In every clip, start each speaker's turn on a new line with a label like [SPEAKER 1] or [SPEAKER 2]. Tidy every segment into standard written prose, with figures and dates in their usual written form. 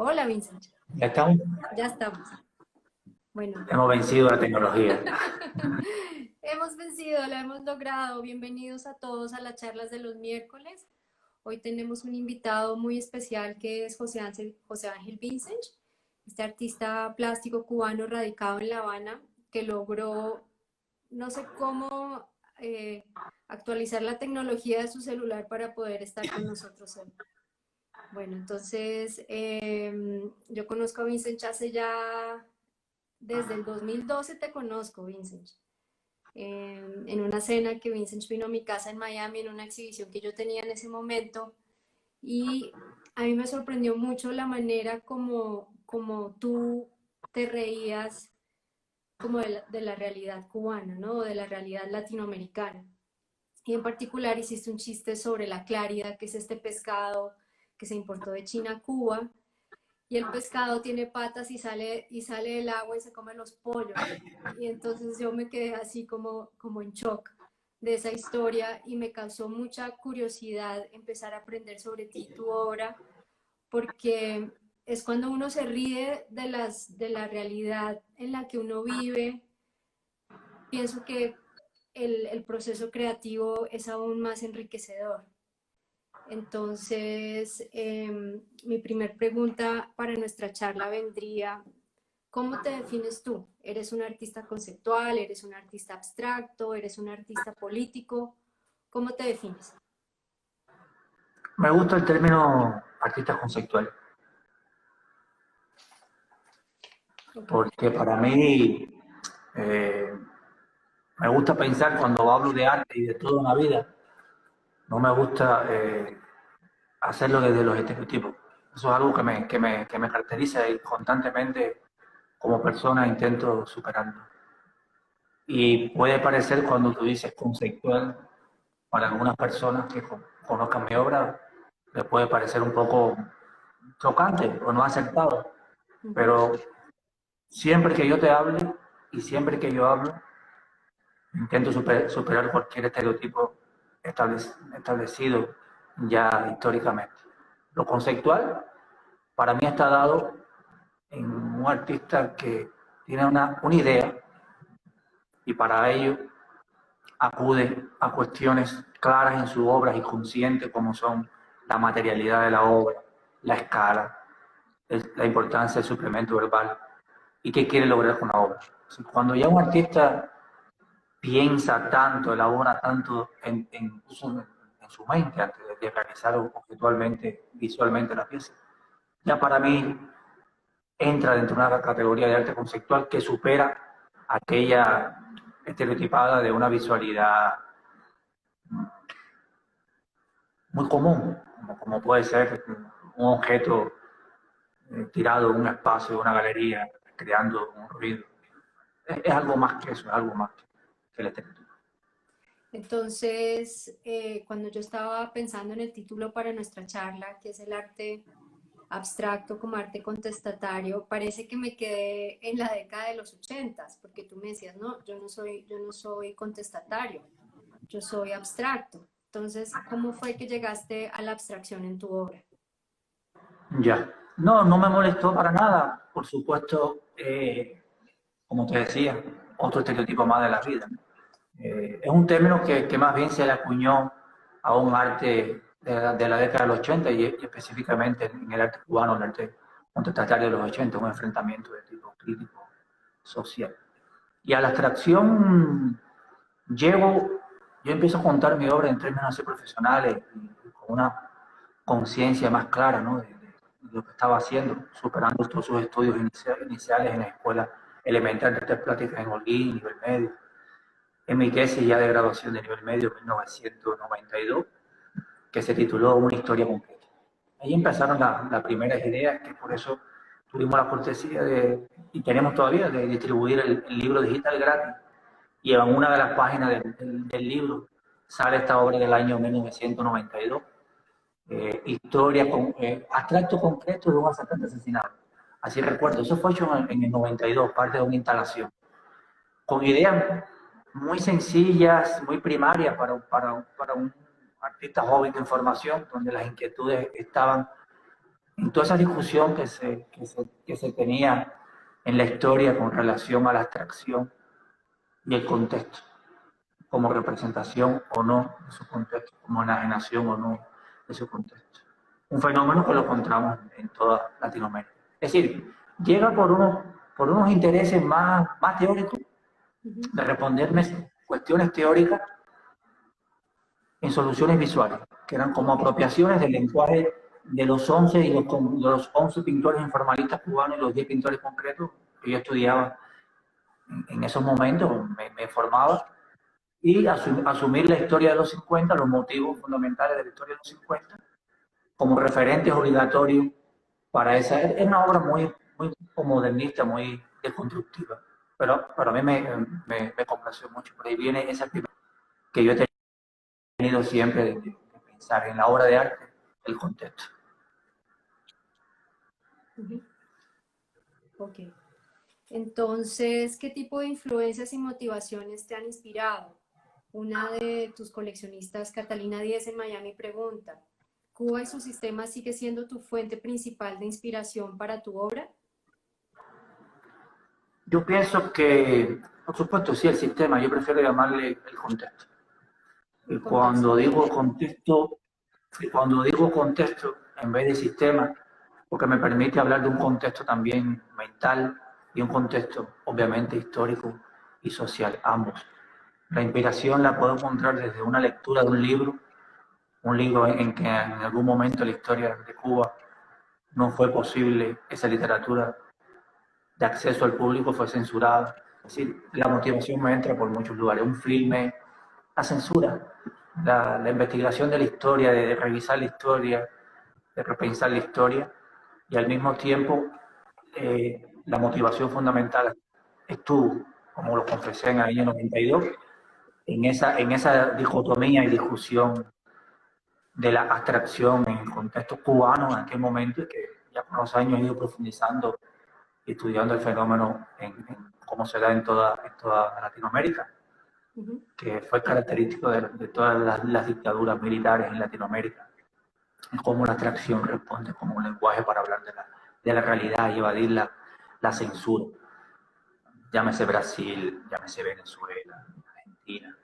[SPEAKER 1] Hola, Vincent.
[SPEAKER 2] ¿Ya estamos?
[SPEAKER 1] Ya estamos. Bueno,
[SPEAKER 2] Hemos vencido la tecnología.
[SPEAKER 1] hemos vencido, lo hemos logrado. Bienvenidos a todos a las charlas de los miércoles. Hoy tenemos un invitado muy especial que es José Ángel Vincent, este artista plástico cubano radicado en La Habana que logró, no sé cómo, actualizar la tecnología de su celular para poder estar con nosotros hoy. Bueno, entonces yo conozco a Vincent hace ya, desde el 2012 te conozco, Vincent. En una cena que Vincent vino a mi casa en Miami, en una exhibición que yo tenía en ese momento, y a mí me sorprendió mucho la manera como tú te reías como de la realidad cubana, ¿no? De la realidad latinoamericana. Y en particular hiciste un chiste sobre la clárida, que es este pescado que se importó de China a Cuba, y el pescado tiene patas y sale del agua y se come los pollos. Y entonces yo me quedé así como en shock de esa historia y me causó mucha curiosidad empezar a aprender sobre ti y tu obra, porque es cuando uno se ríe de la realidad en la que uno vive. Pienso que el proceso creativo es aún más enriquecedor. Entonces, mi primer pregunta para nuestra charla vendría, ¿cómo te defines tú? ¿Eres un artista conceptual? ¿Eres un artista abstracto? ¿Eres un artista político? ¿Cómo te defines?
[SPEAKER 2] Me gusta el término artista conceptual,
[SPEAKER 1] Ok.
[SPEAKER 2] porque para mí eh, me gusta pensar cuando hablo de arte y de toda una vida, no me gusta hacerlo desde los estereotipos. Eso es algo que me caracteriza y constantemente como persona intento superarlo. Y puede parecer cuando tú dices conceptual, para algunas personas que conozcan mi obra, les puede parecer un poco chocante o no aceptado,
[SPEAKER 1] Ujú.
[SPEAKER 2] pero siempre que yo te hable y siempre que yo hablo, intento superar cualquier estereotipo establecido ya históricamente. Lo conceptual para mí está dado en un artista que tiene una idea y para ello acude a cuestiones claras en su obra y conscientes como son la materialidad de la obra, la escala, la importancia del suplemento verbal y qué quiere lograr con la obra. Cuando ya un artista piensa tanto, elabora tanto en su mente antes de realizar objetualmente, visualmente la pieza, ya para mí entra dentro de una categoría de arte conceptual que supera aquella estereotipada de una visualidad muy común, como puede ser un objeto tirado en un espacio, en una galería, creando un ruido. Es algo más que eso, es algo más que el estereotipo.
[SPEAKER 1] Entonces, cuando yo estaba pensando en el título para nuestra charla, que es el arte abstracto como arte contestatario, parece que me quedé en la década de los 80, porque tú me decías, no, yo no soy contestatario, yo soy abstracto. Entonces, ¿cómo fue que llegaste a la abstracción en tu obra?
[SPEAKER 2] Ya. No, no me molestó para nada. Por supuesto, como te decía, otro estereotipo más de la vida. ¿No? Es un término que más bien se le acuñó a un arte de la década de los 80 y específicamente en el arte cubano, el arte contestatario de los 80, un enfrentamiento de tipo crítico social. Y a la abstracción llevo, yo empiezo a contar mi obra en términos así profesionales y con una conciencia más clara, ¿no? De lo que estaba haciendo, superando todos sus estudios iniciales en la escuela elemental de artes plásticas en Holguín, nivel medio. En mi tesis ya de graduación de nivel medio, 1992, que se tituló Una historia concreta. Ahí empezaron las primeras ideas, que por eso tuvimos la cortesía de, y tenemos todavía, de distribuir el libro digital gratis. Y en una de las páginas del libro sale esta obra del año 1992, historia con abstracto concreto de un asaltante asesinado. Así recuerdo, eso fue hecho en el 92, parte de una instalación, con ideas muy sencillas, muy primarias para un artista joven de información, donde las inquietudes estaban en toda esa discusión que se tenía en la historia con relación a la abstracción y el contexto, como representación o no de su contexto, como enajenación o no de su contexto. Un fenómeno que lo encontramos en toda Latinoamérica. Es decir, llega por unos intereses más teóricos, de responderme cuestiones teóricas en soluciones visuales, que eran como apropiaciones del lenguaje de los 11 y de los 11 pintores informalistas cubanos y los 10 pintores concretos que yo estudiaba en esos momentos, me formaba, y asumir la historia de los 50, los motivos fundamentales de la historia de los 50, como referentes obligatorios para esa. Es una obra muy modernista, muy deconstructiva, pero a mí me complació mucho. Por ahí viene esa actividad que yo he tenido siempre de pensar en la obra de arte, el contexto.
[SPEAKER 1] Ok. Entonces, ¿qué tipo de influencias y motivaciones te han inspirado? Una de tus coleccionistas, Catalina Díez en Miami, pregunta, ¿Cuba y su sistema sigue siendo tu fuente principal de inspiración para tu obra?
[SPEAKER 2] Yo pienso que, por supuesto, sí, el sistema, yo prefiero llamarle el contexto. Y
[SPEAKER 1] El contexto.
[SPEAKER 2] cuando digo contexto en vez de sistema, porque me permite hablar de un contexto también mental y un contexto obviamente histórico y social, ambos. La inspiración la puedo encontrar desde una lectura de un libro en que en algún momento la historia de Cuba no fue posible, esa literatura de acceso al público fue censurada. Es decir, la motivación me entra por muchos lugares. Un filme, la censura, la investigación de la historia, de revisar la historia, de repensar la historia, y al mismo tiempo la motivación fundamental estuvo, como lo confesé en el año 92, en esa dicotomía y discusión de la abstracción en el contexto cubano en aquel momento, que ya con los años he ido profundizando y estudiando el fenómeno en cómo se da en toda Latinoamérica, que fue característico de todas las dictaduras militares en Latinoamérica, y cómo la abstracción responde como un lenguaje para hablar de la realidad y evadir la censura. Llámese Brasil, llámese Venezuela, Argentina,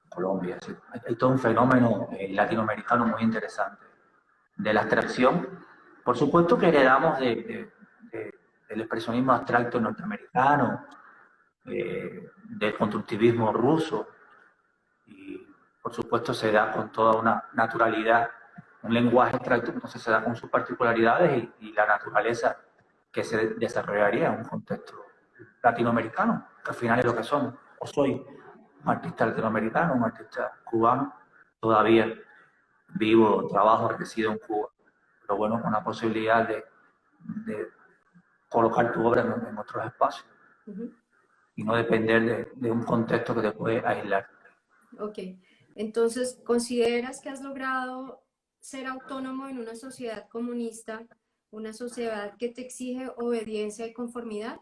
[SPEAKER 2] Colombia. ¿Sí? Hay todo un fenómeno latinoamericano muy interesante de la abstracción. Por supuesto que heredamos del expresionismo abstracto norteamericano, del constructivismo ruso, y por supuesto se da con toda una naturalidad, un lenguaje abstracto, entonces se da con sus particularidades y la naturaleza que se desarrollaría en un contexto latinoamericano, que al final es lo que somos. O soy un artista latinoamericano, un artista cubano, todavía vivo, trabajo, resido en Cuba, pero bueno, con la posibilidad de colocar tu obra en otros espacios y no depender de un contexto que te puede aislar.
[SPEAKER 1] Ok, entonces, ¿consideras que has logrado ser autónomo en una sociedad comunista, una sociedad que te exige obediencia y conformidad?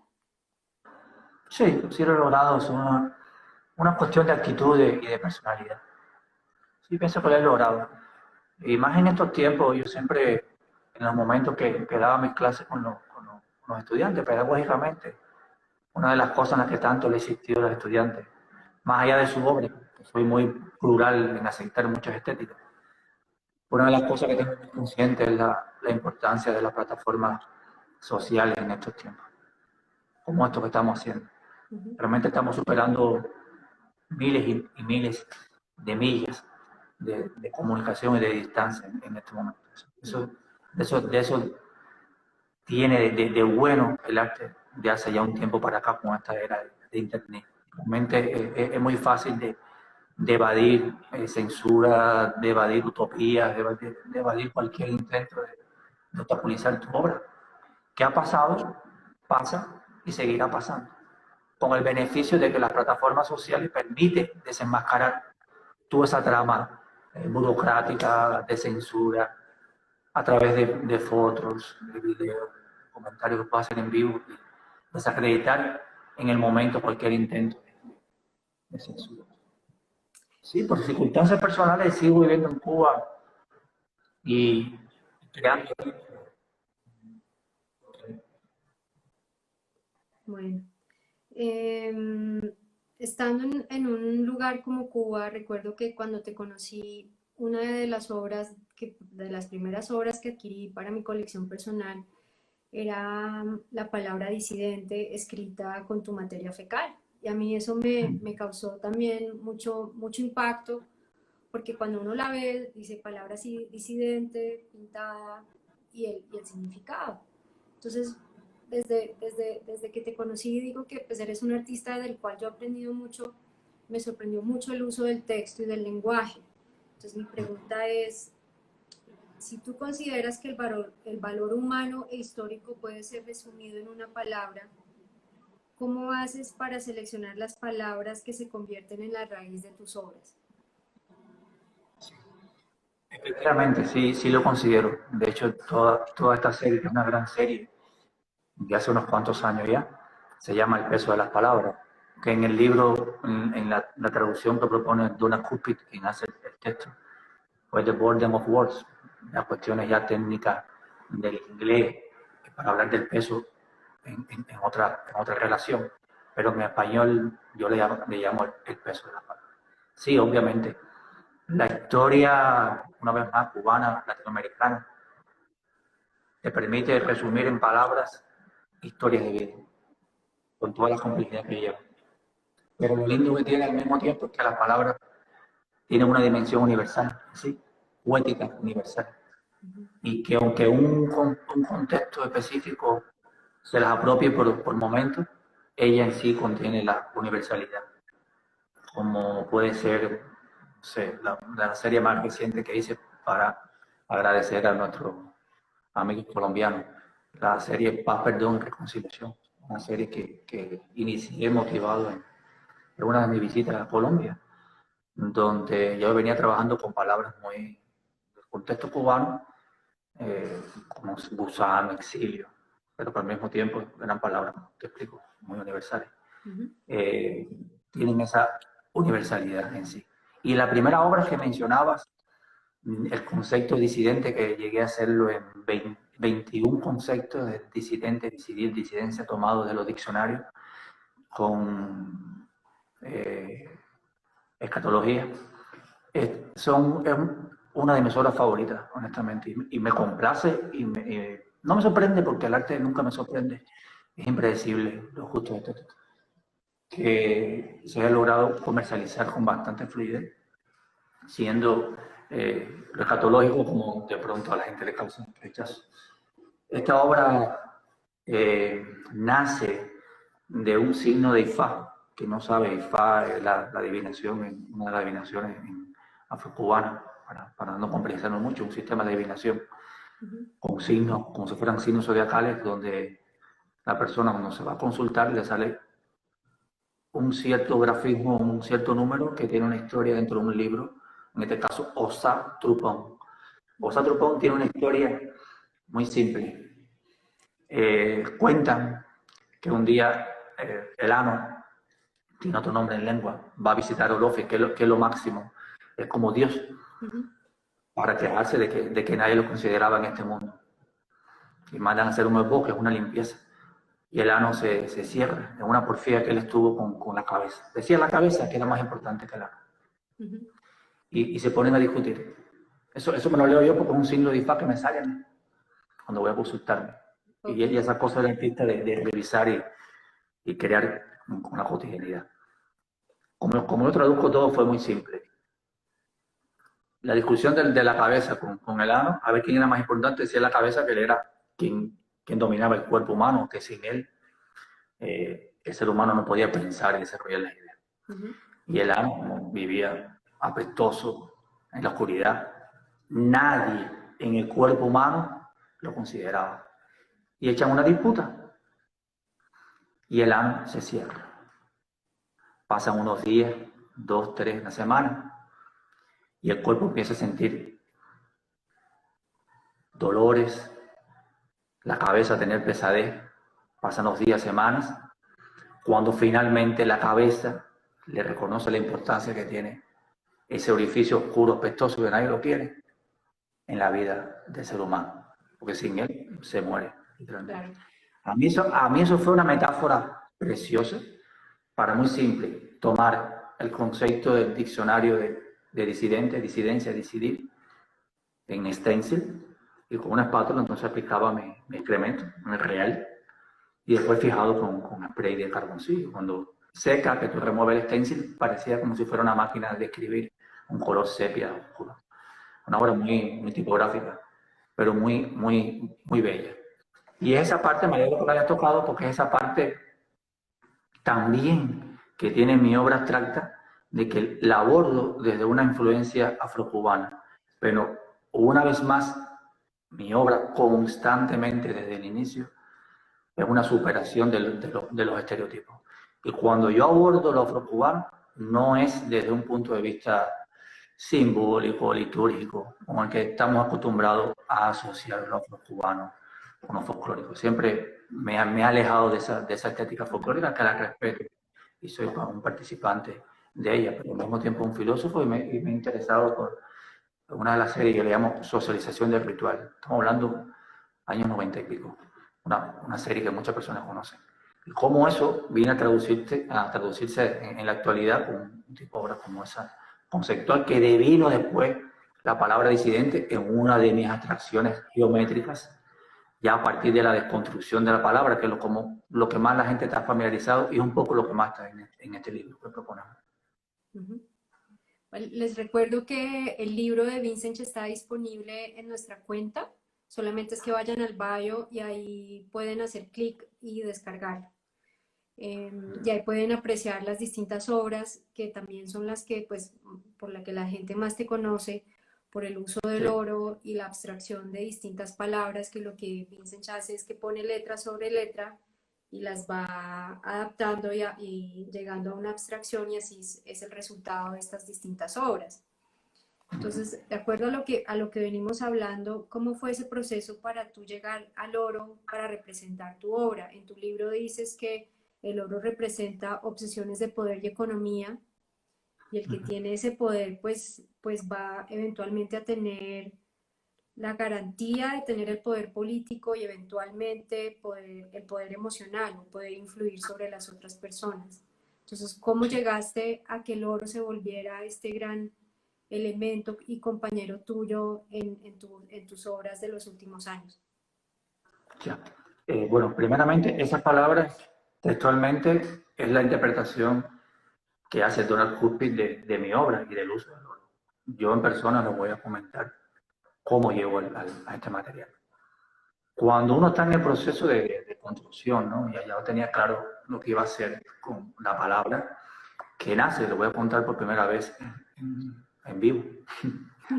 [SPEAKER 2] Sí, sí lo he logrado, es una cuestión de actitud y de personalidad. Sí, pienso que lo he logrado. Y más en estos tiempos, yo siempre, en los momentos que daba mis clases con los estudiantes, pedagógicamente, una de las cosas en las que tanto le he insistido a los estudiantes, más allá de su obra, que soy muy plural en aceptar muchas estéticas, una de las cosas que tengo muy consciente es la importancia de las plataformas sociales en estos tiempos, como esto que estamos haciendo. Realmente estamos superando miles y miles de millas de comunicación y de distancia en este momento. De eso tiene de bueno el arte de hace ya un tiempo para acá con esta era de Internet. Realmente es muy fácil de evadir censura, de evadir utopías, de evadir cualquier intento de obstaculizar tu obra. ¿Qué ha pasado? Pasa y seguirá pasando, con el beneficio de que las plataformas sociales permiten desenmascarar toda esa trama burocrática de censura a través de fotos, de videos, de comentarios que puedo hacer en vivo y desacreditar en el momento cualquier intento de censura. Sí, por circunstancias personales sigo viviendo en Cuba y creando
[SPEAKER 1] Bueno, estando en un lugar como Cuba, recuerdo que cuando te conocí, una de las obras, de las primeras obras que adquirí para mi colección personal era la palabra disidente escrita con tu materia fecal. Y a mí eso me causó también mucho impacto, porque cuando uno la ve, dice palabra disidente, pintada, y el significado. Entonces, desde que te conocí, digo que pues eres un artista del cual yo he aprendido mucho, me sorprendió mucho el uso del texto y del lenguaje. Entonces, mi pregunta es, si tú consideras que el valor humano e histórico puede ser resumido en una palabra, ¿cómo haces para seleccionar las palabras que se convierten en la raíz de tus obras?
[SPEAKER 2] Efectivamente, sí, sí lo considero. De hecho, toda esta serie, que es una gran serie de hace unos cuantos años ya, se llama El peso de las palabras, que en el libro, en la traducción que propone Donna Cupid, quien hace el texto, pues The Burden of Words, las cuestiones ya técnicas del inglés, para hablar del peso en otra relación, pero en español yo le llamo el peso de las palabras. Sí, obviamente, la historia, una vez más, cubana, latinoamericana, te permite resumir en palabras historias de vida, con toda la complejidad que lleva. Pero lo lindo que tiene al mismo tiempo es que las palabras tienen una dimensión universal, ¿sí? Poética universal. Y que aunque un contexto específico se las apropie por momentos, ella en sí contiene la universalidad. Como puede ser, no sé, la serie más reciente que hice para agradecer a nuestros amigos colombianos, la serie Paz, Perdón y Reconciliación, una serie que inicié motivado en una de mis visitas a Colombia, donde yo venía trabajando con palabras muy del contexto cubano, como gusano, exilio, pero al mismo tiempo eran palabras, te explico, muy universales. Tienen esa universalidad en sí. Y la primera obra que mencionabas, el concepto disidente, que llegué a hacerlo en 21 conceptos de disidente, decidir, disidencia, tomados de los diccionarios, con escatología. Es una de mis obras favoritas, honestamente, y me complace no me sorprende, porque el arte nunca me sorprende, es impredecible lo justo de esto, que se haya logrado comercializar con bastante fluidez, siendo lo escatológico como de pronto a la gente le causa rechazo. Esta obra nace de un signo de Ifá, que no sabe, Ifá es la adivinación, una de las adivinaciones afrocubanas, para no complejizarnos mucho, un sistema de adivinación con signos, como si fueran signos zodiacales, donde la persona cuando se va a consultar le sale un cierto grafismo, un cierto número que tiene una historia dentro de un libro, en este caso Osa Trupón. Osa Trupón tiene una historia muy simple. Cuentan que un día el ano, tiene otro nombre en lengua, va a visitar a Olofe, que es lo máximo, es como Dios, para quejarse de que nadie lo consideraba en este mundo. Y mandan a hacer un esbozo, que es una limpieza. Y el ano se cierra en una porfía que él estuvo con la cabeza. Decía la cabeza que era más importante que el ano. Y se ponen a discutir. Eso me lo leo yo porque es un signo de Ifá que me sale a mí cuando voy a consultarme. Y esa cosa del artista de revisar y crear una cotidianidad. Como yo traduzco todo, fue muy simple. La discusión de la cabeza con el ano, a ver quién era más importante, decía la cabeza, que él era quien dominaba el cuerpo humano, que sin él el ser humano no podía pensar y desarrollar las ideas. Y el ano vivía apestoso en la oscuridad. Nadie en el cuerpo humano lo consideraba. Y echan una disputa. Y el ano se cierra. Pasan unos días, 2, 3, una semana, y el cuerpo empieza a sentir dolores, la cabeza a tener pesadez. Pasan los días, semanas, cuando finalmente la cabeza le reconoce la importancia que tiene ese orificio oscuro, apestoso, que nadie lo quiere en la vida del ser humano, porque sin él se muere. Claro. A mí eso fue una metáfora preciosa para, muy simple, tomar el concepto del diccionario de disidente, disidencia, decidir, en stencil, y con una espátula entonces aplicaba mi excremento en el real, y después fijado con spray de carboncillo. Cuando seca, que tú remueves el stencil, parecía como si fuera una máquina de escribir, un color sepia oscuro. Una obra muy tipográfica, pero muy bella. Y esa parte me alegro que la haya tocado, porque es esa parte también que tiene mi obra abstracta, de que la abordo desde una influencia afrocubana. Pero una vez más, mi obra constantemente desde el inicio es una superación de los estereotipos. Y cuando yo abordo lo afrocubano, no es desde un punto de vista simbólico, litúrgico, con el que estamos acostumbrados a asociar lo afrocubano con lo folclórico. Siempre me he alejado de esa estética folclórica, que la respeto y soy un participante de ella, pero al mismo tiempo un filósofo, y me he interesado por una de las series que le llamo Socialización del Ritual. Estamos hablando años 90 y pico, una serie que muchas personas conocen. Y cómo eso viene a traducirse en la actualidad con un tipo de obra como esa conceptual, que devino después la palabra disidente en una de mis atracciones geométricas, ya a partir de la desconstrucción de la palabra, que es lo que más la gente está familiarizado, y es un poco lo que más está en este libro que proponemos.
[SPEAKER 1] Les recuerdo que el libro de Vincent está disponible en nuestra cuenta. Solamente es que vayan al bio y ahí pueden hacer clic y descargarlo. Y ahí pueden apreciar las distintas obras, que también son las que, pues, por la que la gente más te conoce, por el uso del oro y la abstracción de distintas palabras, que lo que Vincent hace es que pone letra sobre letra y las va adaptando y llegando a una abstracción, y así es el resultado de estas distintas obras. Entonces, de acuerdo a lo que venimos hablando, ¿cómo fue ese proceso para tú llegar al oro para representar tu obra? En tu libro dices que el oro representa obsesiones de poder y economía, y el que tiene ese poder pues va eventualmente a tener la garantía de tener el poder político y eventualmente el poder emocional, o poder influir sobre las otras personas. Entonces, ¿cómo llegaste a que el oro se volviera este gran elemento y compañero tuyo en tus obras de los últimos años?
[SPEAKER 2] Ya. Bueno, primeramente, esas palabras textualmente es la interpretación que hace Donald Husby de mi obra y del uso del oro. Yo en persona les voy a comentar cómo llego a este material. Cuando uno está en el proceso de construcción, ¿no? Y ya tenía claro lo que iba a hacer con la palabra, que nace, lo voy a contar por primera vez en vivo,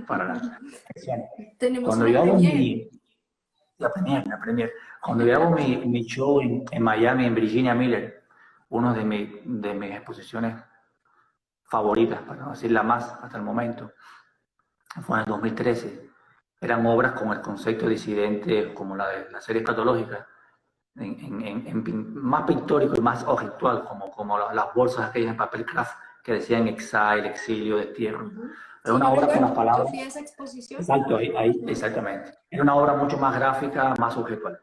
[SPEAKER 2] para la sección.
[SPEAKER 1] Tenemos
[SPEAKER 2] Cuando
[SPEAKER 1] una
[SPEAKER 2] yo hago
[SPEAKER 1] premiere.
[SPEAKER 2] la premier, cuando yo hago mi show en Miami, en Virginia Miller, una de mis exposiciones favoritas, para no decir la más hasta el momento, fue en el 2013. Eran obras con el concepto disidente, como la de la serie escatológica, más pictórico y más objetual, como las bolsas aquellas en papel craft que decían exile, exilio, destierro. Era una obra con las palabras.
[SPEAKER 1] Yo fui a esa exposición.
[SPEAKER 2] Exacto, exactamente. Era una obra mucho más gráfica, más objetual.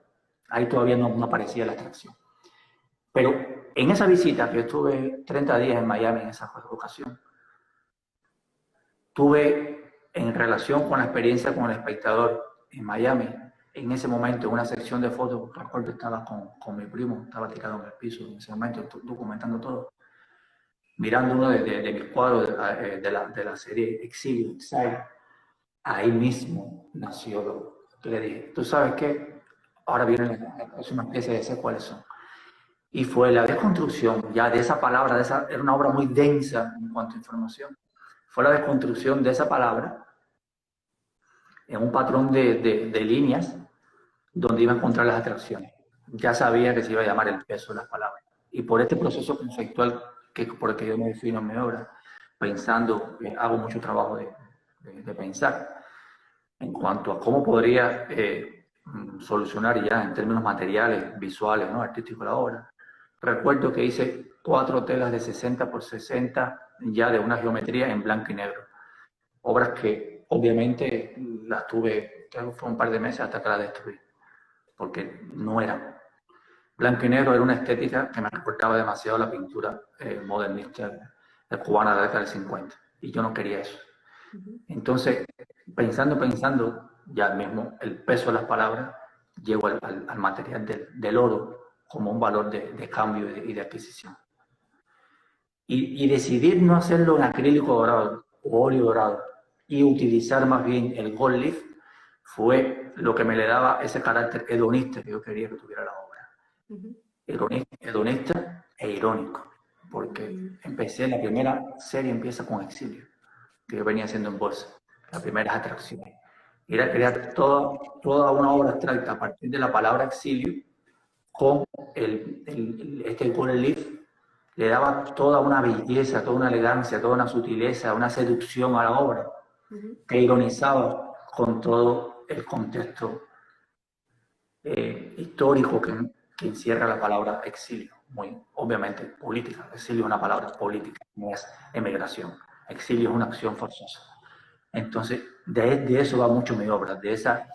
[SPEAKER 2] Ahí todavía no aparecía la abstracción. Pero en esa visita, que estuve 30 días en Miami en esa ocasión, tuve, en relación con la experiencia con el espectador en Miami, en ese momento, en una sección de fotos, recuerdo, estaba con mi primo, estaba tirado en el piso en ese momento, documentando todo, mirando uno de mis cuadros de la serie Exilio, Exile. Ahí mismo nació lo que le dije. ¿Tú sabes qué? Ahora viene, es una especie de sé cuáles son. Y fue la desconstrucción ya de esa palabra, era una obra muy densa en cuanto a información. Fue la desconstrucción de esa palabra en un patrón de líneas donde iba a encontrar las atracciones. Ya sabía que se iba a llamar el peso de las palabras. Y por este proceso conceptual por el que yo me defino en mi obra, pensando, hago mucho trabajo de pensar en cuanto a cómo podría solucionar ya en términos materiales, visuales, ¿no? Artísticos la obra. Recuerdo que hice 4 telas de 60 por 60 ya de una geometría en blanco y negro. Obras que obviamente las tuve, fue un par de meses hasta que las destruí, porque no eran. blanco y negro era una estética que me recordaba demasiado la pintura modernista cubana de la década del 50. Y yo no quería eso. Entonces, pensando, ya mismo el peso de las palabras, llego al material del oro como un valor de cambio y de adquisición. Y decidir no hacerlo en acrílico dorado o óleo dorado y utilizar más bien el gold leaf fue lo que me le daba ese carácter hedonista que yo quería que tuviera la obra. Hedonista e irónico, porque la primera serie empieza con Exilio, que yo venía haciendo en bolsa, las primeras atracciones. Era crear toda una obra abstracta a partir de la palabra exilio con este gold leaf. Le daba toda una belleza, toda una elegancia, toda una sutileza, una seducción a la obra, que ironizaba con todo el contexto histórico que encierra la palabra exilio, muy obviamente política. Exilio es una palabra política, no es emigración. Exilio es una acción forzosa. Entonces, de eso va mucho mi obra, de esa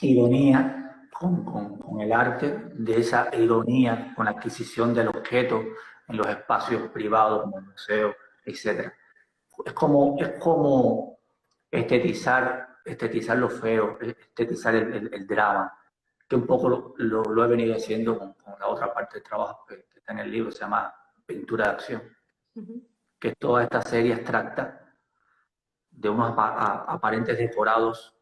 [SPEAKER 2] ironía con el arte, de esa ironía con la adquisición del objeto en los espacios privados, como el museo, etc. Es como estetizar lo feo, estetizar el drama, que un poco lo he venido haciendo con la otra parte del trabajo que está en el libro, se llama Pintura de Acción, que es toda esta serie abstracta de unos aparentes decorados,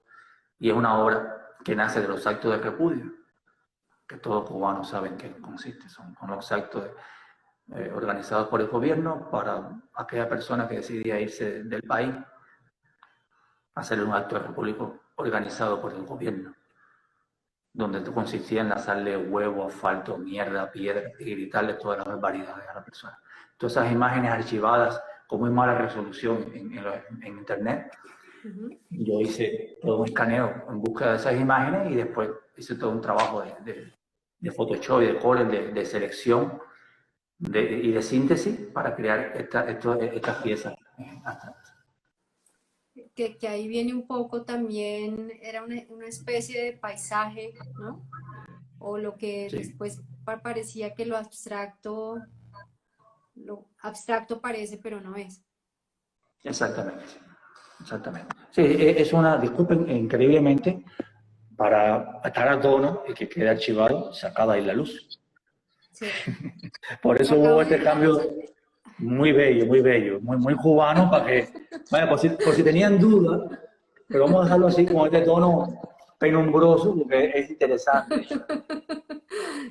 [SPEAKER 2] y es una obra que nace de los actos de repudio, que todos cubanos saben que consiste, son los actos organizados por el gobierno para aquella persona que decidía irse del país, hacer un acto de repúblico organizado por el gobierno, donde consistía en lanzarle huevo, asfalto, mierda, piedra y gritarle todas las barbaridades a la persona. Todas esas imágenes archivadas con muy mala resolución en internet. Yo hice todo un escaneo en búsqueda de esas imágenes y después hice todo un trabajo de Photoshop y de Corel, de selección y de síntesis para crear estas piezas abstractas.
[SPEAKER 1] Que ahí viene un poco también, era una especie de paisaje, ¿no? O lo que
[SPEAKER 2] Sí.
[SPEAKER 1] después parecía que lo abstracto parece, pero no es.
[SPEAKER 2] Exactamente. Sí, disculpen, increíblemente, para estar a tono y que quede archivado, se acaba de ir la luz.
[SPEAKER 1] Sí.
[SPEAKER 2] Por eso hubo este cambio muy bello, muy cubano, para que, bueno, por si tenían dudas, pero vamos a dejarlo así, como este tono penumbroso, porque es interesante.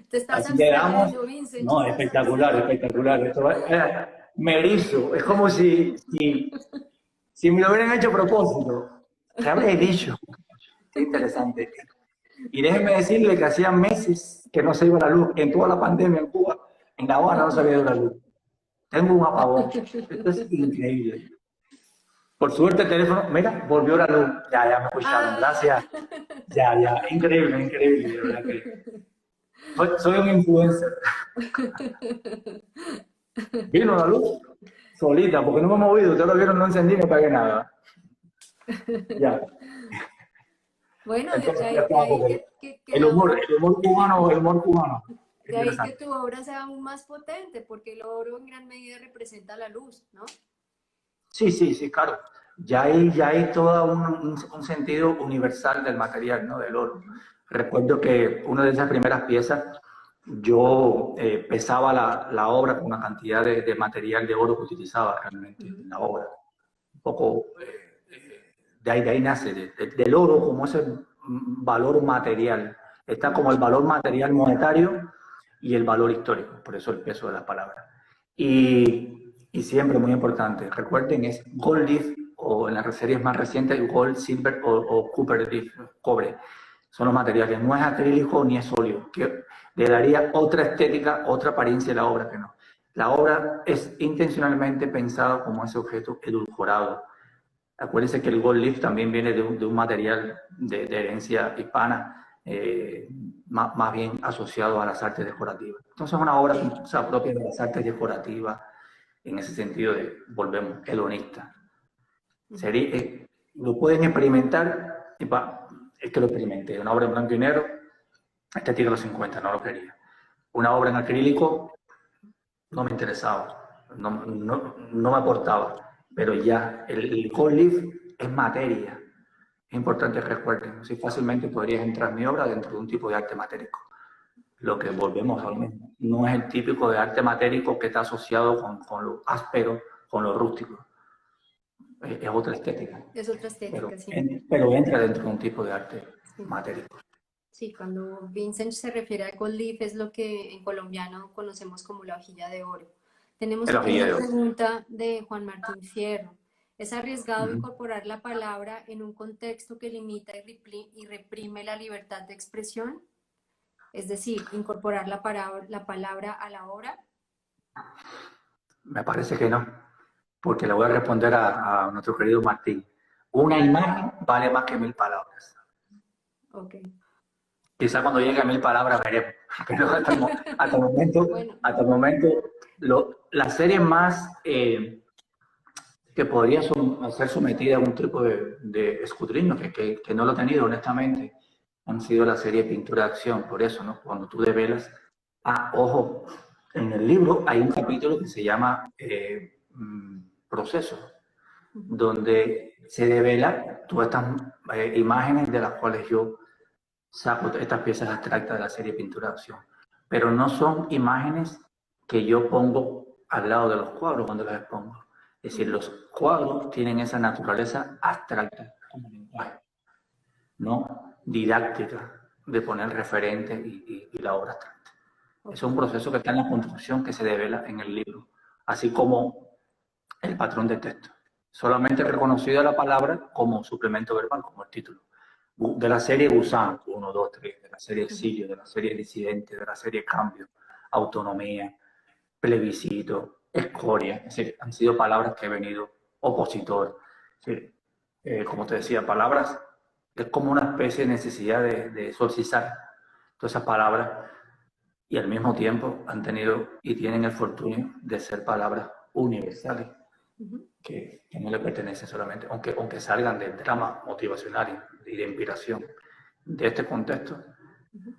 [SPEAKER 1] Te estás
[SPEAKER 2] Así le damos,
[SPEAKER 1] abstrayendo, Vincent.
[SPEAKER 2] no, espectacular. Esto me erizo, es como si me lo hubieran hecho a propósito. ¿Qué habría dicho? Qué interesante. Y déjenme decirle que hacía meses que no se iba la luz. En toda la pandemia en Cuba, en La Habana no se había ido la luz. Tengo un apagón. Esto es increíble. Por suerte el teléfono, mira, volvió la luz. Ya me escucharon. Gracias. Ya. Increíble. De verdad que soy un influencer. Vino la luz solita, porque no me he movido. Ustedes lo vieron, no encendí, no pagué nada. Ya.
[SPEAKER 1] Bueno,
[SPEAKER 2] Entonces,
[SPEAKER 1] de ahí
[SPEAKER 2] el humor cubano.
[SPEAKER 1] De ahí que tu obra sea aún más potente, porque el oro en gran medida representa la luz, ¿no?
[SPEAKER 2] Sí, claro. Ya hay todo un sentido universal del material, ¿no? Del oro. Recuerdo que una de esas primeras piezas, yo pesaba la obra con una cantidad de material de oro que utilizaba realmente en la obra. Un poco de ahí nace, del oro como ese valor material. Está como el valor material monetario y el valor histórico, por eso el peso de las palabras. Y siempre muy importante, recuerden, es gold leaf, o en las series más recientes gold, silver o copper leaf, cobre. Son los materiales, no es acrílico ni es óleo, que le daría otra estética, otra apariencia a la obra que no. La obra es intencionalmente pensada como ese objeto edulcorado. Acuérdense que el gold leaf también viene de un material de herencia hispana, más bien asociado a las artes decorativas. Entonces es una obra que se apropia de las artes decorativas en ese sentido volvemos, hedonista. Lo pueden experimentar, es que lo experimenté, una obra en blanco y negro, estética de los 50, no lo quería. Una obra en acrílico no me interesaba, no me aportaba, pero ya el gold leaf es materia. Es importante que recuerden, si fácilmente podrías entrar mi obra dentro de un tipo de arte matérico. Lo que volvemos al mismo. No es el típico de arte matérico que está asociado con lo áspero, con lo rústico. Es otra estética.
[SPEAKER 1] Es otra estética, sí.
[SPEAKER 2] Pero entra dentro de un tipo de arte
[SPEAKER 1] Sí.
[SPEAKER 2] matérico.
[SPEAKER 1] Sí, cuando Vincent se refiere a gold leaf es lo que en colombiano conocemos como la hojilla de oro. Tenemos aquí una pregunta de Juan Martín Fierro. ¿Es arriesgado incorporar la palabra en un contexto que limita y reprime la libertad de expresión? Es decir, incorporar la palabra a la obra.
[SPEAKER 2] Me parece que no, porque le voy a responder a nuestro querido Martín. Una imagen vale más que 1000 palabras.
[SPEAKER 1] Ok.
[SPEAKER 2] Quizá cuando llegue a 1000 palabras veremos, pero hasta el momento, bueno, hasta el momento la serie más que podría ser sometida a un tipo de escudriño, que no lo he tenido honestamente, han sido la serie Pintura de Acción. Por eso, ¿no? Cuando tú develas, ojo, en el libro hay un capítulo que se llama Proceso, donde se devela todas estas imágenes de las cuales yo saco estas piezas abstractas de la serie Pintura de Acción. Pero no son imágenes que yo pongo al lado de los cuadros cuando los expongo. Es decir, los cuadros tienen esa naturaleza abstracta como lenguaje, no didáctica de poner referente y la obra abstracta. Es un proceso que está en la construcción que se devela en el libro, así como el patrón de texto. Solamente reconocida la palabra como suplemento verbal, como el título. De la serie Gusano, 1, 2, 3, de la serie Exilio, de la serie Disidente, de la serie Cambio, Autonomía, Plebiscito, Escoria. Es decir, han sido palabras que he venido, opositor. Sí, como te decía, palabras, es como una especie de necesidad de exorcizar todas esas palabras y al mismo tiempo han tenido y tienen el fortunio de ser palabras universales. Que no le pertenece solamente, aunque salgan del drama motivacional y de inspiración de este contexto,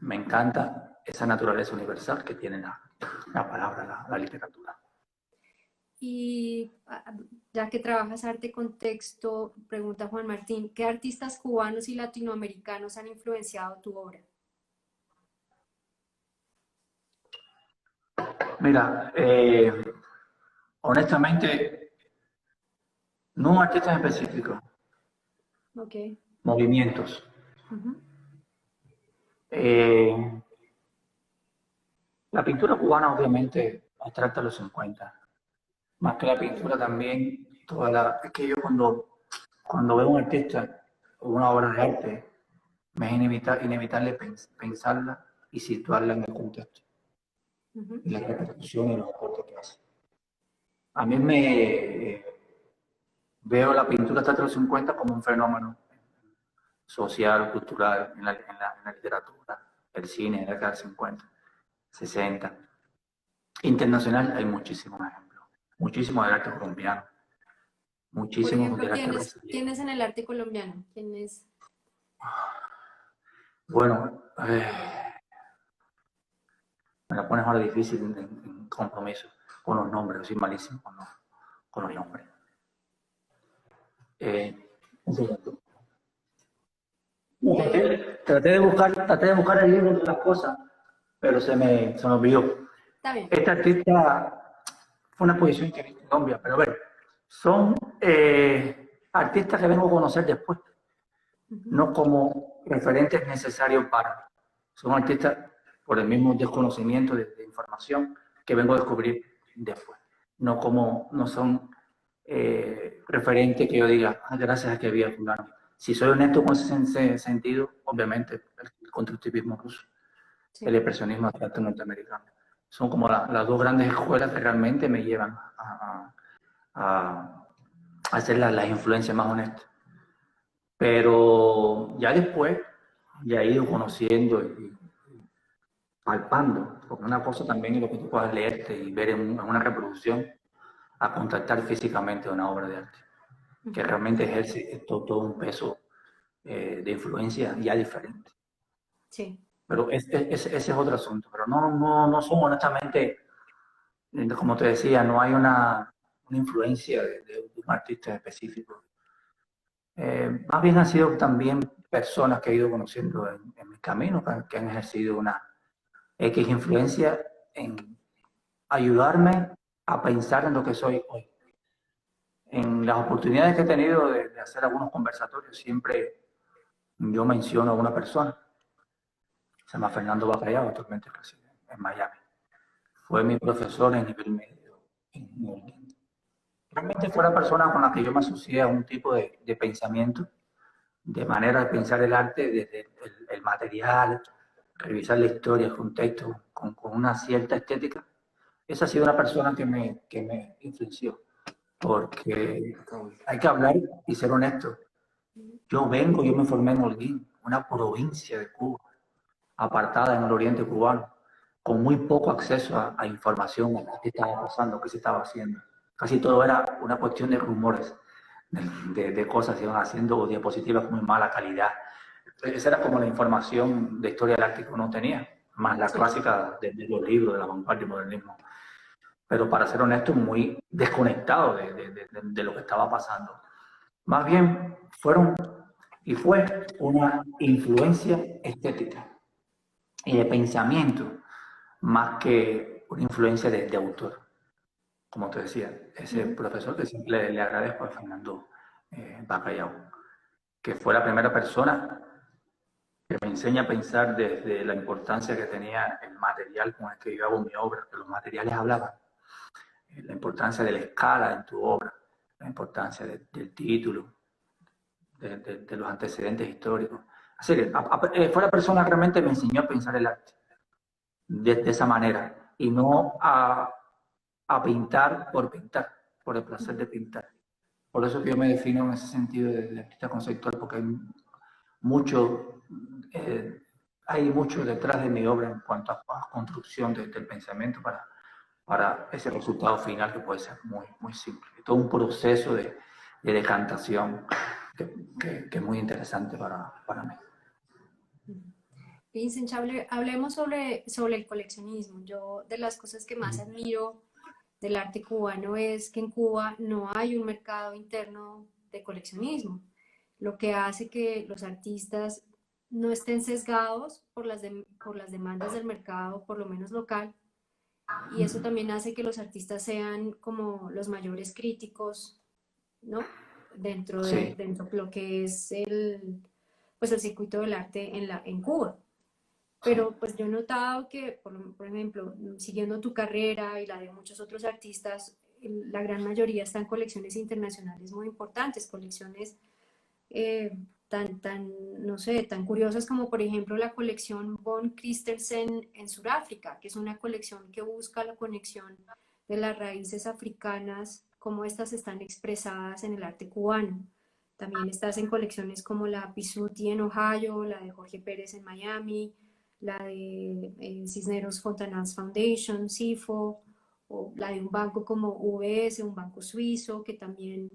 [SPEAKER 2] me encanta esa naturaleza universal que tiene la palabra, la literatura.
[SPEAKER 1] Y ya que trabajas arte con texto, pregunta Juan Martín, ¿qué artistas cubanos y latinoamericanos han influenciado tu obra?
[SPEAKER 2] Mira, honestamente, no artistas específicos,
[SPEAKER 1] Okay.
[SPEAKER 2] Movimientos. La pintura cubana obviamente abstracta a los 50, más que la pintura también, es que yo cuando veo a un artista o una obra de arte, me es inevitable pensarla y situarla en el contexto, y la repercusión y los aportes que hace. A mí veo la pintura hasta los 50 como un fenómeno social, cultural, en la literatura, el cine, en la década del 50, 60. Internacional hay muchísimos ejemplos, muchísimos del arte colombiano, muchísimos
[SPEAKER 1] Por ejemplo,
[SPEAKER 2] del arte brasileño.
[SPEAKER 1] ¿quién es en el arte colombiano? ¿Quién es?
[SPEAKER 2] Bueno, me la pones ahora difícil en compromiso con los nombres, soy malísimo con los nombres. Un segundo. Traté de buscar el libro de las cosas, pero se me olvidó.
[SPEAKER 1] Está bien.
[SPEAKER 2] Este artista fue una exposición que vi en Colombia, pero a ver, son artistas que vengo a conocer después, no como referentes necesarios para. Son artistas por el mismo desconocimiento de información que vengo a descubrir después, no son referentes que yo diga, gracias a que vi a fulano. Si soy honesto con ese sentido, obviamente el constructivismo ruso, sí, el expresionismo abstracto norteamericano, son como las dos grandes escuelas que realmente me llevan a hacer las influencias más honestas. Pero ya después, ya he ido conociendo y palpando, porque una cosa también es lo que tú puedas leerte y ver en una reproducción, a contactar físicamente una obra de arte, que realmente ejerce todo un peso de influencia ya diferente.
[SPEAKER 1] Sí.
[SPEAKER 2] Pero ese es otro asunto. Pero no son honestamente, como te decía, no hay una influencia de un artista específico. Más bien han sido también personas que he ido conociendo en mi camino, que han ejercido una X influencia en ayudarme a pensar en lo que soy hoy. En las oportunidades que he tenido de hacer algunos conversatorios, siempre yo menciono a una persona, se llama Fernando Bacallao, actualmente reside en Miami. Fue mi profesor en nivel medio en Holguín. Realmente fue la persona con la que yo me asocié a un tipo de pensamiento, de manera de pensar el arte desde el material, revisar la historia, el contexto, con una cierta estética. Esa ha sido una persona que me influenció, porque hay que hablar y ser honesto. Yo me formé en Holguín, una provincia de Cuba, apartada en el oriente cubano, con muy poco acceso a información, a qué estaba pasando, qué se estaba haciendo. Casi todo era una cuestión de rumores, de cosas que se iban haciendo o diapositivas con muy mala calidad. Esa era como la información de historia del arte que uno tenía, más la clásica de los libros, de la vanguardia y modernismo. Pero para ser honesto, muy desconectado de lo que estaba pasando. Más bien fue una influencia estética y de pensamiento, más que una influencia de autor. Como te decía, ese profesor que siempre le agradezco a Fernando Bacallao, que fue la primera persona que me enseña a pensar desde la importancia que tenía el material con el que yo hago mi obra, que los materiales hablaban, la importancia de la escala en tu obra, la importancia del título, de los antecedentes históricos. Así que fue la persona que realmente me enseñó a pensar el arte de esa manera y no a pintar, por el placer de pintar. Por eso que yo me defino en ese sentido de artista conceptual, porque mucho, hay mucho detrás de mi obra en cuanto a construcción del pensamiento para ese resultado final que puede ser muy simple. Todo un proceso de decantación que es muy interesante para mí.
[SPEAKER 1] Vincent, hablemos sobre el coleccionismo. Yo, de las cosas que más admiro del arte cubano es que en Cuba no hay un mercado interno de coleccionismo, lo que hace que los artistas no estén sesgados por las demandas del mercado, por lo menos local, y eso también hace que los artistas sean como los mayores críticos, ¿no?
[SPEAKER 2] Sí.
[SPEAKER 1] Dentro de lo que es pues el circuito del arte en Cuba. Pero pues yo he notado que, por ejemplo, siguiendo tu carrera y la de muchos otros artistas, la gran mayoría están en colecciones internacionales muy importantes, colecciones no sé, tan curiosas como por ejemplo la colección von Christensen en Sudáfrica, que es una colección que busca la conexión de las raíces africanas, cómo estas están expresadas en el arte cubano. También estás en colecciones como la Pisuti en Ohio, la de Jorge Pérez en Miami, la de Cisneros Fontanals Foundation, CIFO, o la de un banco como UBS, un banco suizo, que también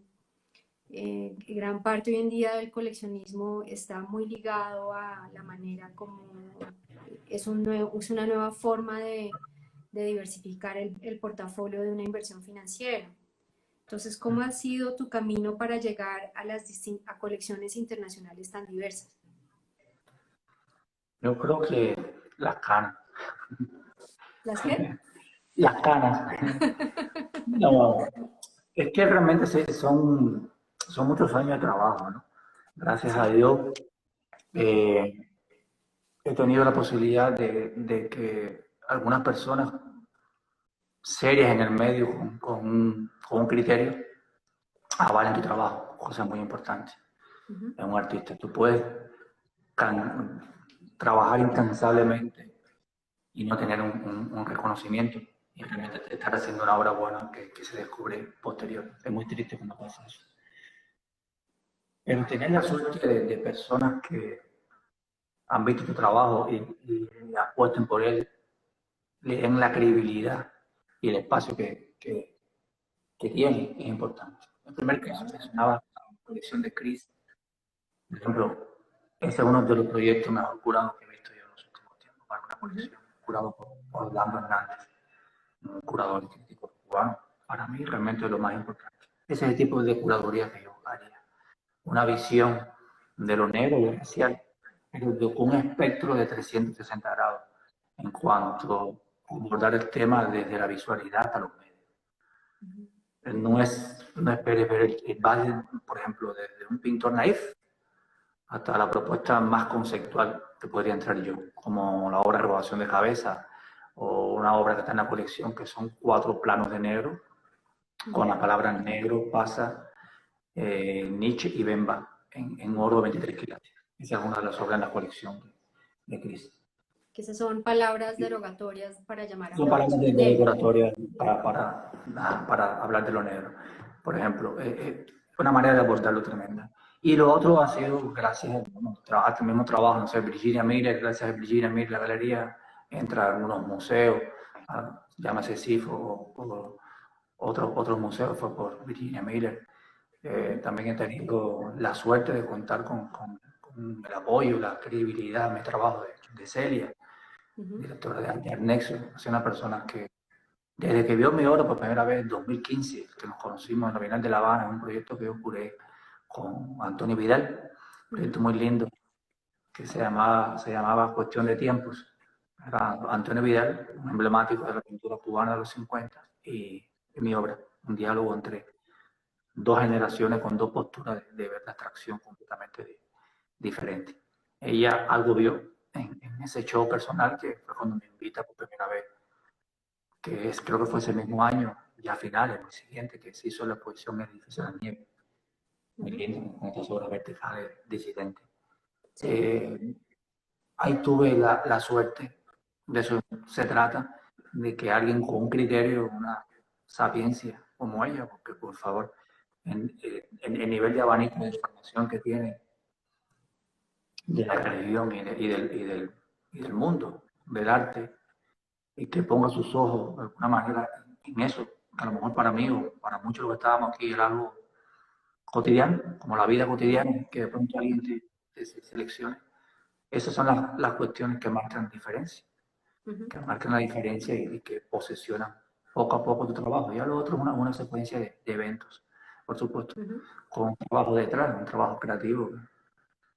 [SPEAKER 1] gran parte hoy en día del coleccionismo está muy ligado a la manera como es una nueva forma de diversificar el portafolio de una inversión financiera. Entonces, ¿cómo ha sido tu camino para llegar a colecciones internacionales tan diversas?
[SPEAKER 2] Yo creo que las canas.
[SPEAKER 1] ¿Las qué?
[SPEAKER 2] Las canas. No, es que realmente son muchos años de trabajo, ¿no? Gracias a Dios he tenido la posibilidad de que algunas personas serias en el medio con un criterio avalen tu trabajo, cosa muy importante en un artista. Tú puedes trabajar incansablemente y no tener un reconocimiento y realmente estar haciendo una obra buena que se descubre posterior. Es muy triste cuando pasa eso. Pero tener la suerte de personas que han visto tu trabajo y apuesten por él, le den la credibilidad y el espacio que tiene es importante. El primer caso mencionaba la colección de Chris. Por ejemplo, ese es uno de los proyectos mejor curados que he visto yo en los últimos la colección, curado por Orlando Hernández, un curador y crítico cubano. Para mí realmente es lo más importante. Ese es el tipo de curaduría que yo haría. Una visión de lo negro y lo racial, pero con un espectro de 360 grados en cuanto a abordar el tema desde la visualidad hasta los medios. No esperes ver el valle, por ejemplo, desde un pintor naif hasta la propuesta más conceptual que podría entrar yo, como la obra Renovación de Cabeza o una obra que está en la colección que son 4 planos de negro. Con la palabra negro pasa Nietzsche y Bemba en oro 23 quilates. Esa es una de las obras en la colección de Chris.
[SPEAKER 1] Que esas son palabras derogatorias para llamar a
[SPEAKER 2] Son
[SPEAKER 1] una
[SPEAKER 2] palabras
[SPEAKER 1] persona
[SPEAKER 2] de
[SPEAKER 1] negra.
[SPEAKER 2] decoratoria para hablar de lo negro. Por ejemplo, una manera de abordarlo tremenda. Y lo otro ha sido gracias al mismo trabajo, no sé, Virginia Miller, gracias a Virginia Miller, la galería entra en algunos museos, llámase CIF o otros museos, fue por Virginia Miller. También he tenido la suerte de contar con el apoyo, la credibilidad, mi trabajo de Celia, directora de Arte Nexo. Es una persona que desde que vio mi obra por primera vez en 2015, que nos conocimos en la Bienal de La Habana, en un proyecto que yo curé con Antonio Vidal, un proyecto muy lindo que se llamaba Cuestión de Tiempos. Era Antonio Vidal, un emblemático de la pintura cubana de los 50, y mi obra, un diálogo entre 2 generaciones con 2 posturas de ver la abstracción completamente diferentes. Ella algo vio en ese show personal que fue cuando me invita por primera vez, que creo que fue ese mismo año, ya a finales, el siguiente, que se hizo la exposición en el Edificio de la Nieve, muy lindo, con estas obras verticales disidentes. Sí. Ahí tuve la suerte, de eso se trata, de que alguien con un criterio, una sapiencia como ella, porque por favor, en el nivel de abanico de información que tiene de la religión y del mundo, del arte, y que ponga sus ojos de alguna manera en eso, a lo mejor para mí o para muchos de los que estábamos aquí era algo cotidiano, como la vida cotidiana, que de pronto alguien te seleccione. Esas son las cuestiones que marcan diferencia, que marcan la diferencia y que posesionan poco a poco tu trabajo. Ya lo otro es una secuencia de eventos, por supuesto, con un trabajo detrás, un trabajo creativo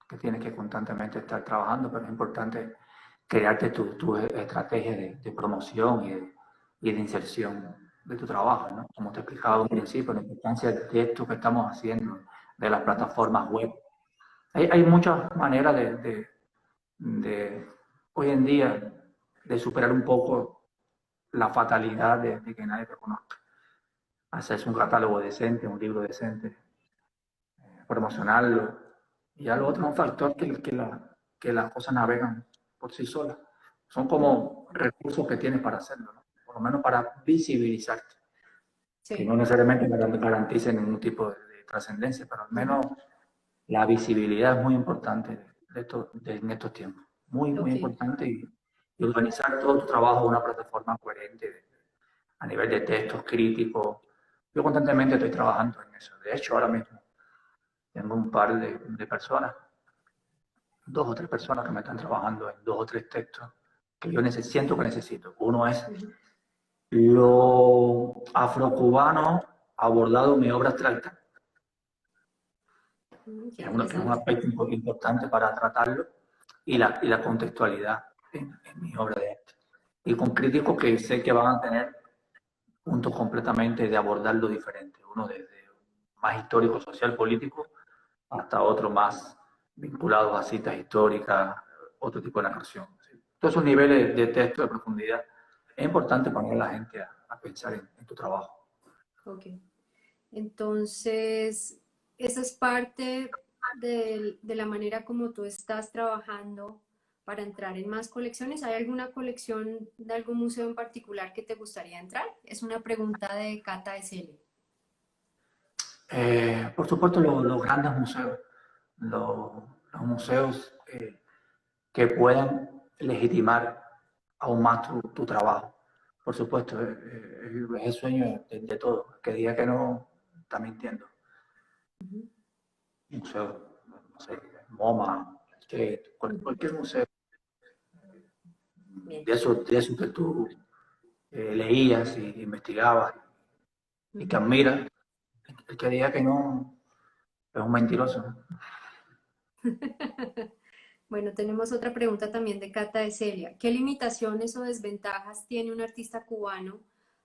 [SPEAKER 2] que tienes que constantemente estar trabajando, pero es importante crearte tu estrategia de promoción y de inserción de tu trabajo, ¿no? Como te explicaba al principio, la importancia de esto que estamos haciendo, de las plataformas web. Hay muchas maneras de hoy en día de superar un poco la fatalidad de que nadie te conozca. Hacerse un catálogo decente, un libro decente, promocionarlo. Y ya lo otro es un factor que las cosas navegan por sí solas. Son como recursos que tienes para hacerlo, ¿no? Por lo menos para visibilizarte. Sí. Que no necesariamente garanticen ningún tipo de trascendencia, pero al menos la visibilidad es muy importante en estos tiempos. Muy, muy importante y organizar todo tu trabajo en una plataforma coherente a nivel de textos críticos. Yo constantemente estoy trabajando en eso. De hecho, ahora mismo tengo un par de personas, 2 o 3 personas que me están trabajando en 2 o 3 textos que yo siento que necesito. Uno es lo afrocubano abordado en mi obra abstracta, que es un aspecto importante para tratarlo, y la contextualidad en mi obra de arte. Y con críticos que sé que van a tener puntos completamente de abordarlo diferente, uno desde más histórico, social, político, hasta otro más vinculados a citas históricas, otro tipo de narración. ¿Sí? Todos esos niveles de texto, de profundidad, es importante poner a la gente a pensar en tu trabajo.
[SPEAKER 1] Ok. Entonces, esa es parte de la manera como tú estás trabajando para entrar en más colecciones. ¿Hay alguna colección de algún museo en particular que te gustaría entrar? Es una pregunta de Cata SL.
[SPEAKER 2] Por supuesto, los grandes museos, los museos que puedan legitimar aún más tu trabajo. Por supuesto, es el sueño de todo. Que diga que no, está mintiendo. Museo, no sé, MoMA, cualquier museo
[SPEAKER 1] Bien.
[SPEAKER 2] de eso que tú leías y investigabas y que admiras, el que diga que no es un mentiroso, ¿no?
[SPEAKER 1] Bueno, tenemos otra pregunta también de Cata de Celia. ¿Qué limitaciones o desventajas tiene un artista cubano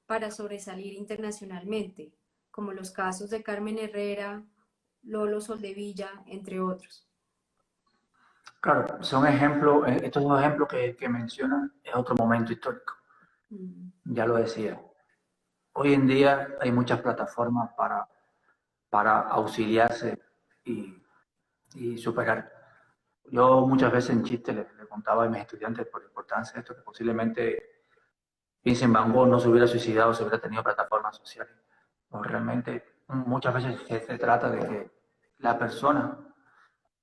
[SPEAKER 1] para sobresalir internacionalmente? Como los casos de Carmen Herrera, Lolo Soldevilla, entre otros.
[SPEAKER 2] Claro, son ejemplos, estos dos ejemplos que mencionan es otro momento histórico,
[SPEAKER 1] Mm,
[SPEAKER 2] ya lo decía. Hoy en día hay muchas plataformas para auxiliarse y, y superar. Yo muchas veces en chiste le contaba a mis estudiantes por la importancia de esto, que posiblemente Vincent Van Gogh no se hubiera suicidado si hubiera tenido plataformas sociales. O realmente muchas veces se trata de que la persona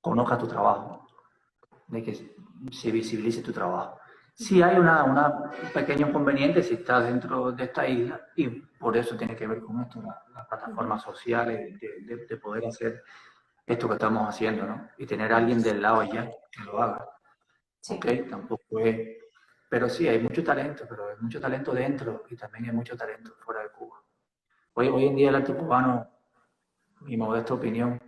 [SPEAKER 2] conozca tu trabajo, de que se visibilice tu trabajo. Sí hay un pequeño inconveniente si estás dentro de esta isla y por eso tiene que ver con esto, las
[SPEAKER 1] ujú.
[SPEAKER 2] plataformas sociales, de poder hacer esto que estamos haciendo, ¿no? Y tener a alguien del lado ya que lo haga. Ok,
[SPEAKER 1] Sí.
[SPEAKER 2] tampoco es... Pero sí, hay mucho talento, pero hay mucho talento dentro y también hay mucho talento fuera de Cuba. Hoy en día el arte cubano, mi modesta opinión,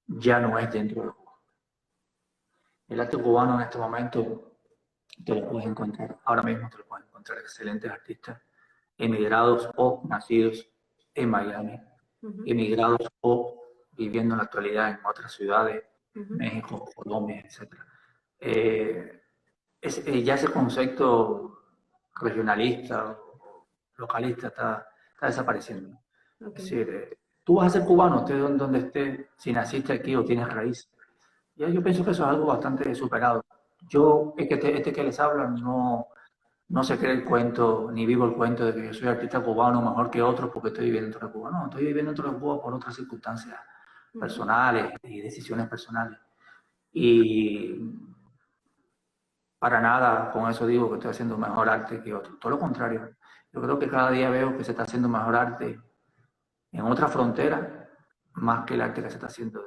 [SPEAKER 2] ya no es dentro de Cuba. El arte cubano en este momento te lo puedes encontrar, ahora mismo te lo puedes encontrar excelentes artistas, emigrados o nacidos en Miami,
[SPEAKER 1] Ujú,
[SPEAKER 2] emigrados o viviendo en la actualidad en otras ciudades,
[SPEAKER 1] ujú.
[SPEAKER 2] México, Colombia, etc. Eh, ya ese concepto regionalista o localista está desapareciendo.
[SPEAKER 1] Ok.
[SPEAKER 2] Es decir, tú vas a ser cubano, estés donde estés, si naciste aquí o tienes raíz. Yo pienso que eso es algo bastante superado. Yo, este que les habla, no se cree el cuento, ni vivo el cuento de que yo soy artista cubano mejor que otros porque estoy viviendo dentro de Cuba. No, estoy viviendo dentro de Cuba por otras circunstancias
[SPEAKER 1] Ujú.
[SPEAKER 2] personales y decisiones personales. Y para nada con eso digo que estoy haciendo mejor arte que otros. Todo lo contrario. Yo creo que cada día veo que se está haciendo mejor arte en otra frontera más que el arte que se está haciendo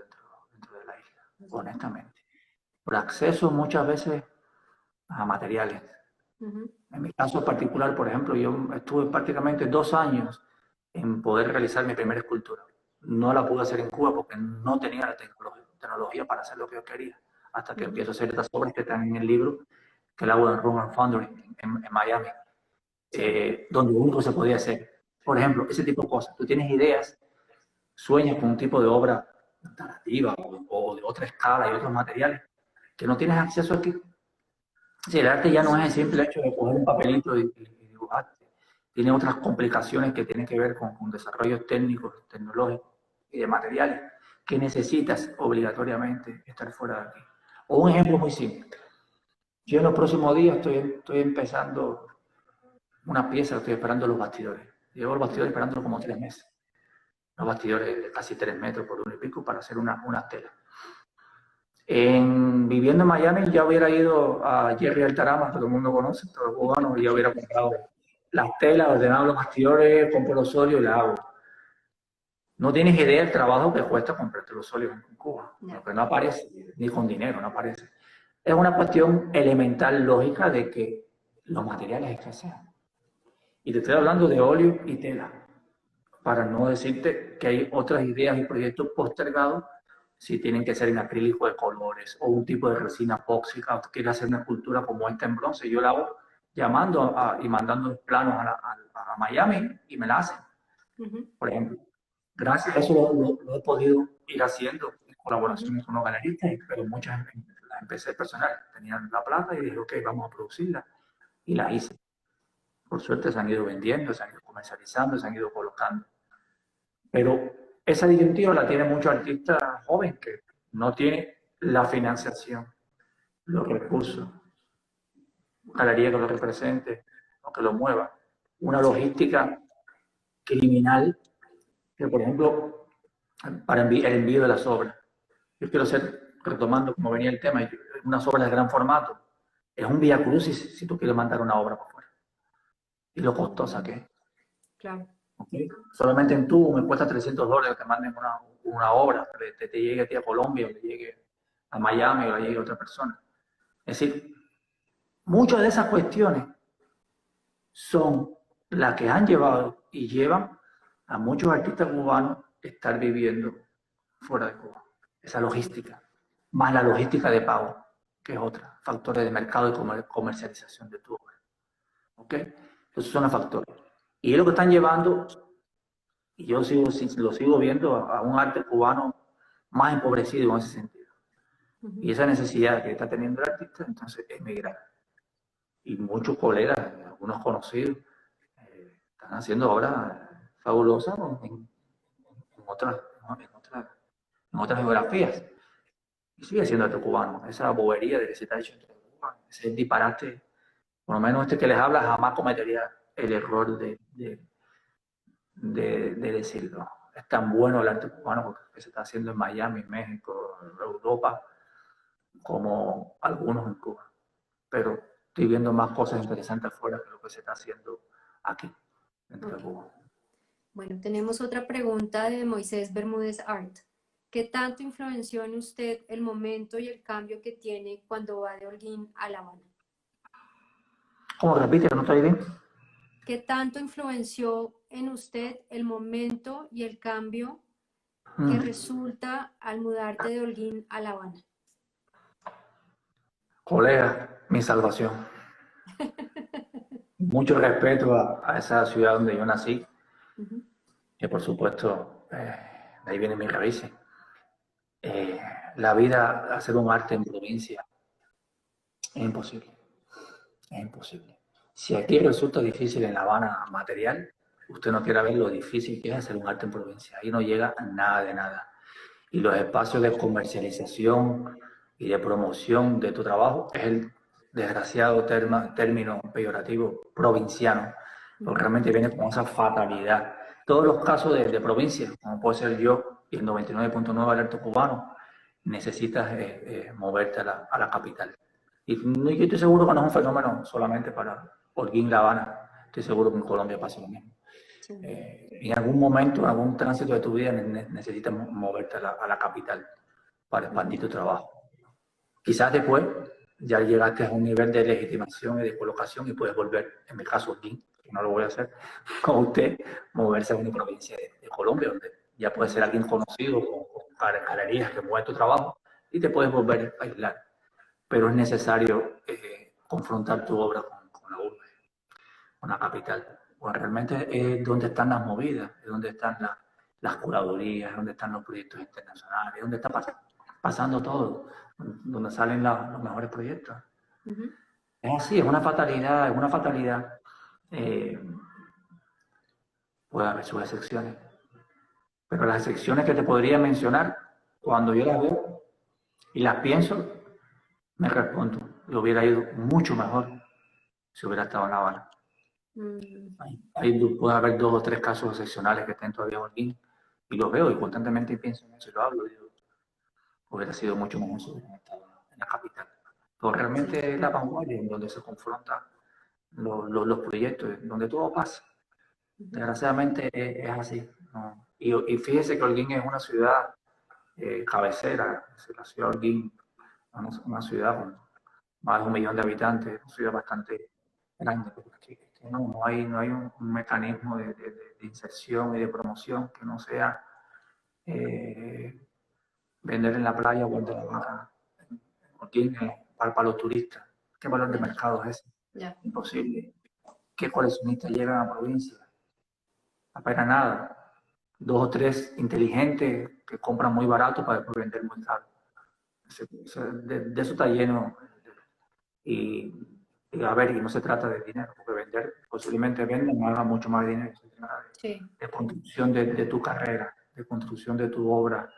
[SPEAKER 2] dentro de la isla, honestamente. Por acceso muchas veces a materiales.
[SPEAKER 1] Ujú,
[SPEAKER 2] En mi caso particular, por ejemplo, yo estuve prácticamente 2 años en poder realizar mi primera escultura. No la pude hacer en Cuba porque no tenía la tecnología para hacer lo que yo quería. Hasta que
[SPEAKER 1] ujú.
[SPEAKER 2] empiezo a hacer estas obras que están en el libro, que la hago en Roman Foundry, en Miami,
[SPEAKER 1] Sí.
[SPEAKER 2] donde único se podía hacer. Por ejemplo, ese tipo de cosas. Tú tienes ideas, sueñas con un tipo de obra alternativa o de otra escala y otros materiales que no tienes acceso aquí. Sí, el arte ya no es el simple hecho de coger un papelito y dibujar. Tiene otras complicaciones que tienen que ver con desarrollos técnicos, tecnológicos y de materiales que necesitas obligatoriamente estar fuera de aquí. O un ejemplo muy simple. Yo en los próximos días estoy empezando una pieza, estoy esperando los bastidores. Llevo los bastidores esperándolo como 3 meses. Los bastidores de casi 3 metros por 1 y pico para hacer una tela. Viviendo en Miami ya hubiera ido a Jerry Altarama, que todo el mundo conoce, todo el cubano, y ya hubiera comprado las telas, ordenado los bastidores, compro los óleos y la hago. No tienes idea del trabajo que cuesta comprarte los óleos en Cuba,
[SPEAKER 1] Ya.
[SPEAKER 2] porque no aparece, ni con dinero, no aparece. Es una cuestión elemental lógica de que los materiales escasean. Y te estoy hablando de óleo y tela, para no decirte que hay otras ideas y proyectos postergados si tienen que ser en acrílico de colores o un tipo de resina epóxica o quieres hacer una escultura como esta en bronce, yo la hago llamando y mandando los planos a Miami y me la hacen,
[SPEAKER 1] Ujú,
[SPEAKER 2] por ejemplo. Gracias a eso lo he podido ir haciendo en
[SPEAKER 1] ujú.
[SPEAKER 2] colaboraciones con los galeristas, pero muchas las empecé personal, tenían la plata y dije, ok, vamos a producirla y la hice. Por suerte se han ido vendiendo, se han ido comercializando, se han ido colocando. Pero esa disyuntiva la tiene muchos artistas jóvenes que no tienen la financiación, los recursos, galería que lo represente, o que lo mueva. Una
[SPEAKER 1] Sí.
[SPEAKER 2] logística criminal que, por ejemplo, para el envío de las obras. Yo quiero ser, retomando como venía el tema, unas obras de gran formato. Es un vía crucis si tú quieres mandar una obra por fuera. Y lo costosa que es.
[SPEAKER 1] Claro.
[SPEAKER 2] ¿Okay? Solamente en tú me cuesta $300 que te manden una obra, que te llegue a ti a Colombia, o que llegue a Miami o le llegue a otra persona. Es decir, muchas de esas cuestiones son las que han llevado y llevan a muchos artistas cubanos a estar viviendo fuera de Cuba. Esa logística, más la logística de pago, que es otra, factores de mercado y comercialización de tu obra. ¿Ok? Esos son los factores. Y es lo que están llevando, y yo lo sigo viendo, a un arte cubano más empobrecido en ese sentido. Y esa necesidad que está teniendo el artista, entonces, es migrar. Y muchos colegas, algunos conocidos, están haciendo obras fabulosas en otras, en otras geografías. Y sigue siendo arte cubano. Esa bobería de que se está hecho entre Cuba, ese disparate, por lo menos este que les habla jamás cometería el error de decirlo. Es tan bueno el arte cubano porque se está haciendo en Miami, México, Europa, como algunos en Cuba. Pero estoy viendo más cosas interesantes afuera que lo que se está haciendo aquí, dentro de Cuba.
[SPEAKER 1] Bueno, tenemos otra pregunta de Moisés Bermúdez Art. ¿Qué tanto influenció en usted el momento y el cambio que tiene cuando va de Holguín a La Habana?
[SPEAKER 2] ¿Cómo repite? ¿No estoy bien?
[SPEAKER 1] ¿Qué tanto influenció en usted el momento y el cambio que resulta al mudarte de Holguín a La Habana?
[SPEAKER 2] Colega, mi salvación. Mucho respeto a esa ciudad donde yo nací, que por supuesto, de ahí vienen mis raíces. La vida, hacer un arte en provincia, es imposible. Es imposible. Si aquí resulta difícil en La Habana material, usted no quiere ver lo difícil que es hacer un arte en provincia. Ahí no llega nada de nada. Y los espacios de comercialización y de promoción de tu trabajo es el desgraciado término peyorativo provinciano, porque realmente viene con esa fatalidad. Todos los casos de provincia, como puede ser yo y el 99.9 del arte cubano, necesitas moverte a la capital. Y yo estoy seguro que no es un fenómeno solamente para Holguín, La Habana. Estoy seguro que en Colombia pasa lo mismo. Sí. En algún momento, en algún tránsito de tu vida, necesitas moverte a la capital para expandir tu trabajo. Quizás después ya llegaste a un nivel de legitimación y de colocación y puedes volver, en mi caso, Holguín, que no lo voy a hacer, con usted, moverse a una provincia de Colombia, donde ya puedes ser alguien conocido, con galerías que mueven tu trabajo y te puedes volver a aislar. Pero es necesario confrontar tu obra con la urbe, con la capital. Bueno, realmente es donde están las movidas, es donde están las curadurías, es donde están los proyectos internacionales, es donde está pasando todo, donde salen los mejores proyectos. Es así, es una fatalidad, es una fatalidad. Puede haber sus excepciones, pero las excepciones que te podría mencionar, cuando yo las veo y las pienso, me respondo, le hubiera ido mucho mejor si hubiera estado en La Habana. Ahí puede haber 2 o 3 casos excepcionales que estén todavía en Holguín, y los veo y constantemente pienso en eso y lo hablo, digo, hubiera sido mucho mejor si hubiera estado en la capital. Pero realmente es la vanguardia en donde se confrontan los proyectos, donde todo pasa. Desgraciadamente es así, ¿no? Y fíjese que Holguín es una ciudad cabecera, la ciudad de Holguín, una ciudad con más de 1 millón de habitantes, una ciudad bastante grande, pero aquí no hay un mecanismo de inserción y de promoción que no sea vender en la playa o vender en la barra, para los turistas. ¿Qué valor de mercado es ese? Imposible. ¿Qué coleccionistas llegan a la provincia? Apenas nada. 2 o 3 inteligentes que compran muy barato para después vender muy caro. De eso está lleno. Y a ver, y no se trata de dinero, porque vender, posiblemente venden, no haga mucho más dinero. Se trata de construcción de tu carrera, de construcción de tu obra.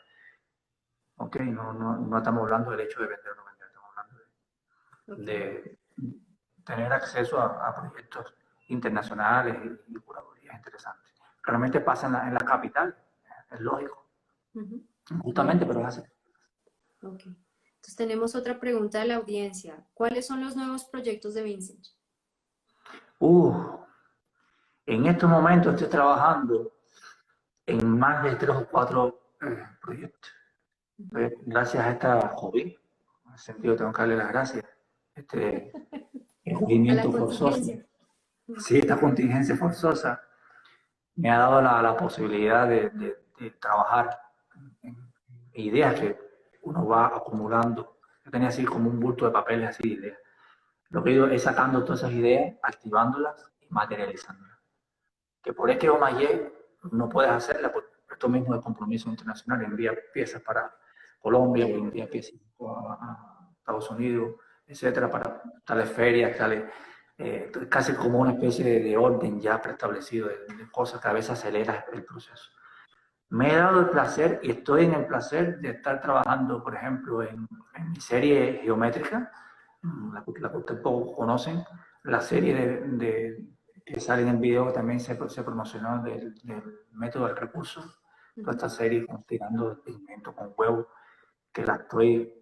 [SPEAKER 2] Ok, no estamos hablando del hecho de vender o no vender, estamos hablando de tener acceso a proyectos internacionales y curadurías interesantes. Realmente pasa en la capital, es lógico. Justamente, pero es así.
[SPEAKER 1] Ok. Entonces tenemos otra pregunta de la audiencia. ¿Cuáles son los nuevos proyectos de Vincent?
[SPEAKER 2] En estos momentos estoy trabajando en más de 3 o 4 proyectos. Gracias a esta hobby, en ese sentido tengo que darle las gracias. el
[SPEAKER 1] a la
[SPEAKER 2] movimiento forzoso.
[SPEAKER 1] contingencia.
[SPEAKER 2] Sí, esta contingencia forzosa me ha dado la posibilidad de trabajar en ideas que uno va acumulando. Yo tenía así como un bulto de papeles así de ideas. Lo que he ido es sacando todas esas ideas, activándolas y materializándolas. Que por X o más Y no puedes hacerla por esto mismo de compromiso internacional. Envía piezas para Colombia o envía piezas a Estados Unidos, etcétera, para tales ferias, tales, casi como una especie de orden ya preestablecido de cosas que a veces acelera el proceso. Me he dado el placer y estoy en el placer de estar trabajando, por ejemplo, en mi serie geométrica, la que ustedes poco conocen, la serie que sale en el video que también se promocionó del método del recurso, toda esta serie tirando de pigmento con huevo, que la estoy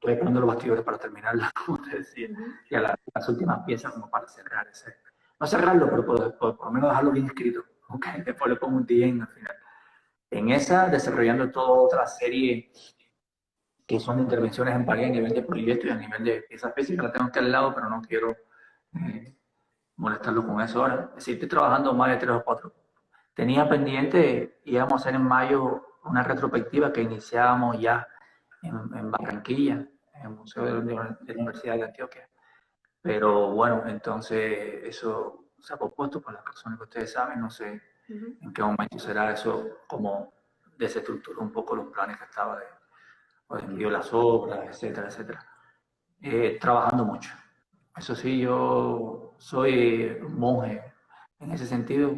[SPEAKER 2] esperando los bastidores para terminarla, como te decía, y a las últimas piezas como para cerrar ese, no cerrarlo, pero por lo menos dejarlo bien escrito, ¿okay? Después le pongo un DM al final. En esa, desarrollando toda otra serie que son de intervenciones en pared a nivel de proyecto y a nivel de pieza física, la tengo aquí al lado, pero no quiero molestarlo con eso ahora. Es decir, estoy trabajando más de 3 o 4. Tenía pendiente, íbamos a hacer en mayo una retrospectiva que iniciábamos ya en Barranquilla, en el Museo de la Universidad de Antioquia. Pero bueno, entonces eso se ha pospuesto por las razones que ustedes saben, no sé en qué momento será eso, como desestructuró un poco los planes que estaba de envío las obras, etcétera, etcétera. Trabajando mucho. Eso sí, yo soy monje en ese sentido.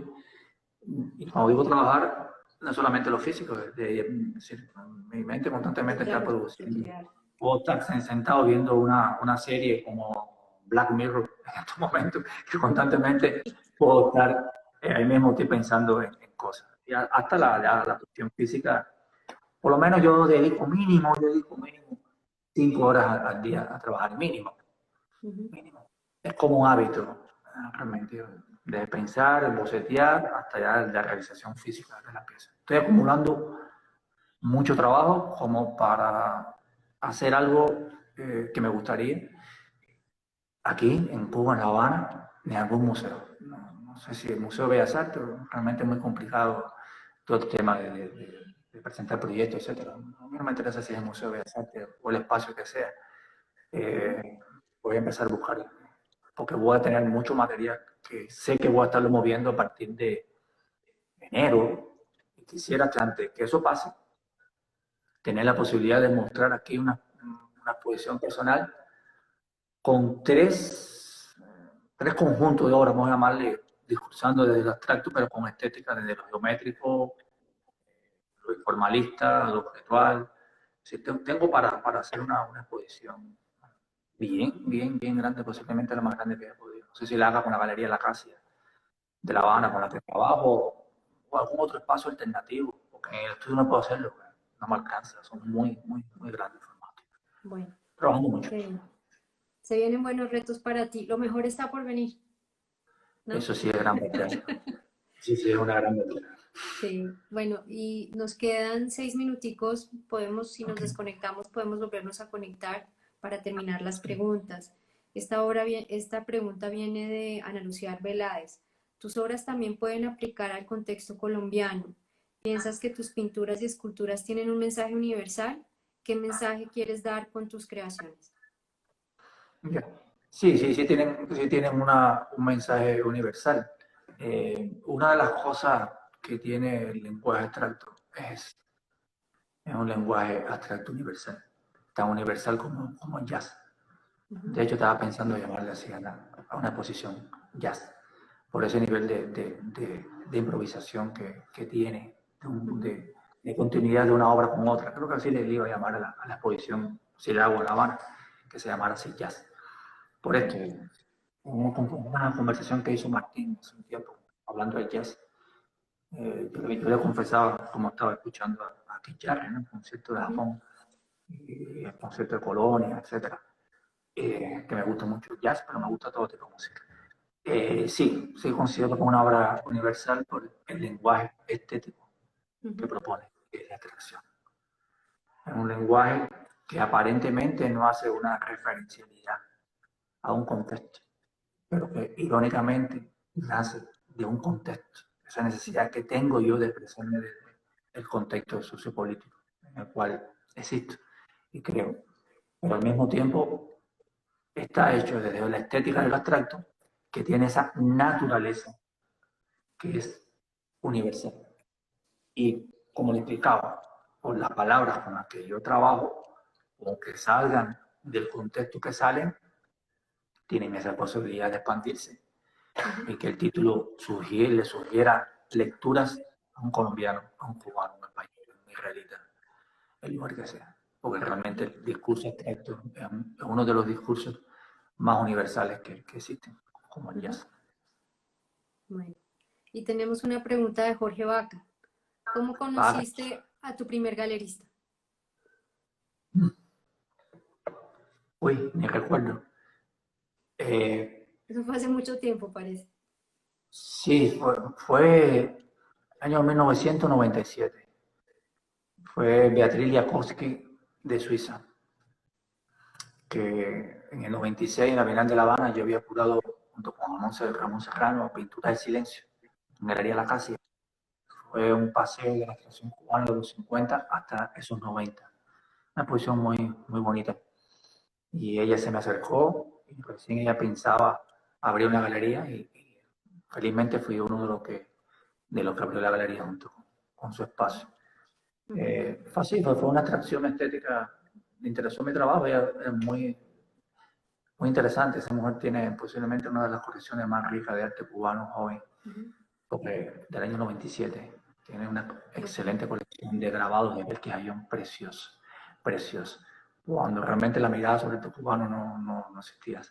[SPEAKER 2] Y cuando digo trabajar, no solamente lo físico, es decir, mi mente constantemente está produciendo. Puedo estar sentado viendo una serie como Black Mirror en estos momentos, que constantemente puedo estar, ahí mismo estoy pensando en cosas. Y hasta la cuestión física, por lo menos yo dedico mínimo 5 horas al día a trabajar, mínimo. Mínimo. Es como un hábito, realmente, de pensar, bocetear, hasta ya la realización física de la pieza. Estoy acumulando mucho trabajo como para hacer algo que me gustaría aquí en Cuba, en La Habana, en algún museo. No sé si el Museo de Bellas Artes, pero realmente es muy complicado todo el tema de presentar proyectos, etc. A mí no me interesa si es el Museo de Bellas Artes o el espacio que sea. Voy a empezar a buscar, porque voy a tener mucho material que sé que voy a estarlo moviendo a partir de enero. Y quisiera que antes que eso pase, tener la posibilidad de mostrar aquí una exposición personal con tres conjuntos de obras, vamos a llamarle, discursando desde lo abstracto, pero con estética desde lo geométrico, lo informalista, lo objetual. Sí, tengo para hacer una exposición bien grande, posiblemente la más grande que haya podido. No sé si la haga con la Galería La Acacia de La Habana, con la que trabajo, o algún otro espacio alternativo, porque en el estudio no puedo hacerlo, no me alcanza, son muy grandes formatos.
[SPEAKER 1] Bueno,
[SPEAKER 2] Trabajando mucho.
[SPEAKER 1] se vienen buenos retos para ti. Lo mejor está por venir, ¿no?
[SPEAKER 2] Eso sí es gran batalla. Sí, es una gran batalla.
[SPEAKER 1] Sí, bueno, y nos quedan 6 minuticos. Podemos, si nos desconectamos, podemos volvernos a conectar para terminar las preguntas. Esta pregunta viene de Ana Lucía Arbeláez. ¿Tus obras también pueden aplicar al contexto colombiano? ¿Piensas que tus pinturas y esculturas tienen un mensaje universal? ¿Qué mensaje quieres dar con tus creaciones?
[SPEAKER 2] Sí tienen un mensaje universal. Una de las cosas que tiene el lenguaje abstracto es un lenguaje abstracto universal, tan universal como el jazz. De hecho, estaba pensando llamarle así a una exposición jazz, por ese nivel de improvisación que tiene, de continuidad de una obra con otra. Creo que así le iba a llamar a la exposición, si la hago en La Habana, que se llamara así jazz. Por esto, una conversación que hizo Martín hace un tiempo, hablando del jazz, yo le confesaba como estaba escuchando a Keith Jarrett, ¿no? El concierto de Japón, y el concierto de Colonia, etc. Que me gusta mucho el jazz, pero me gusta todo tipo de música. Sí considero como una obra universal por el lenguaje estético que propone, que es la creación. Es un lenguaje que aparentemente no hace una referencialidad a un contexto, pero que irónicamente nace de un contexto, esa necesidad que tengo yo de expresarme desde el contexto sociopolítico en el cual existo y creo, pero al mismo tiempo está hecho desde la estética del abstracto, que tiene esa naturaleza que es universal. Y como le explicaba, por las palabras con las que yo trabajo, aunque salgan del contexto que salen, tienen esa posibilidad de expandirse. Y que el título le sugiera lecturas a un colombiano, a un cubano, a un español, a un israelita, el lugar que sea. Porque realmente el discurso abstracto es uno de los discursos más universales que existen, como el jazz.
[SPEAKER 1] Bueno, y tenemos una pregunta de Jorge Vaca. ¿Cómo conociste a tu primer galerista?
[SPEAKER 2] Uy, ni recuerdo.
[SPEAKER 1] Eso fue hace mucho tiempo, parece.
[SPEAKER 2] Sí, fue año 1997. Fue Beatriz Liakowski de Suiza, que en el 96 en la Bienal de La Habana yo había curado junto con Ramón Serrano Pintura del Silencio en Galería La Casia. Fue un paseo de la creación cubana de los 50 hasta esos 90. Una exposición muy, muy bonita. Y ella se me acercó y recién ella pensaba abrir una galería y felizmente fui uno de los que abrió la galería junto con su espacio. Fue así, fue una atracción estética, me interesó mi trabajo, ella es muy, muy interesante. Esa mujer tiene posiblemente una de las colecciones más ricas de arte cubano joven, porque del año 97. Tiene una excelente colección de grabados de Belkis Ayllón preciosos, preciosos. Cuando realmente la mirada sobre el cubano no existía. Es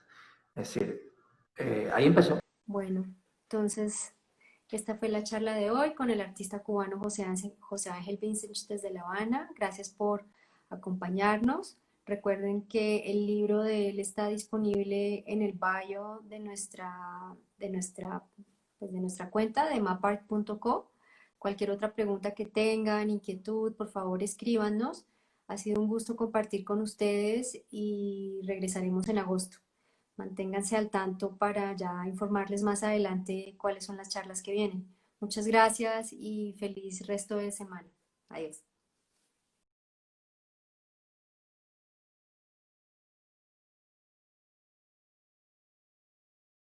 [SPEAKER 2] decir, ahí empezó.
[SPEAKER 1] Bueno, entonces esta fue la charla de hoy con el artista cubano José Ángel Vincent desde La Habana. Gracias por acompañarnos. Recuerden que el libro de él está disponible en el bio de nuestra cuenta de mapart.co. Cualquier otra pregunta que tengan, inquietud, por favor escríbanos. Ha sido un gusto compartir con ustedes y regresaremos en agosto. Manténganse al tanto para ya informarles más adelante cuáles son las charlas que vienen. Muchas gracias y feliz resto de semana. Adiós.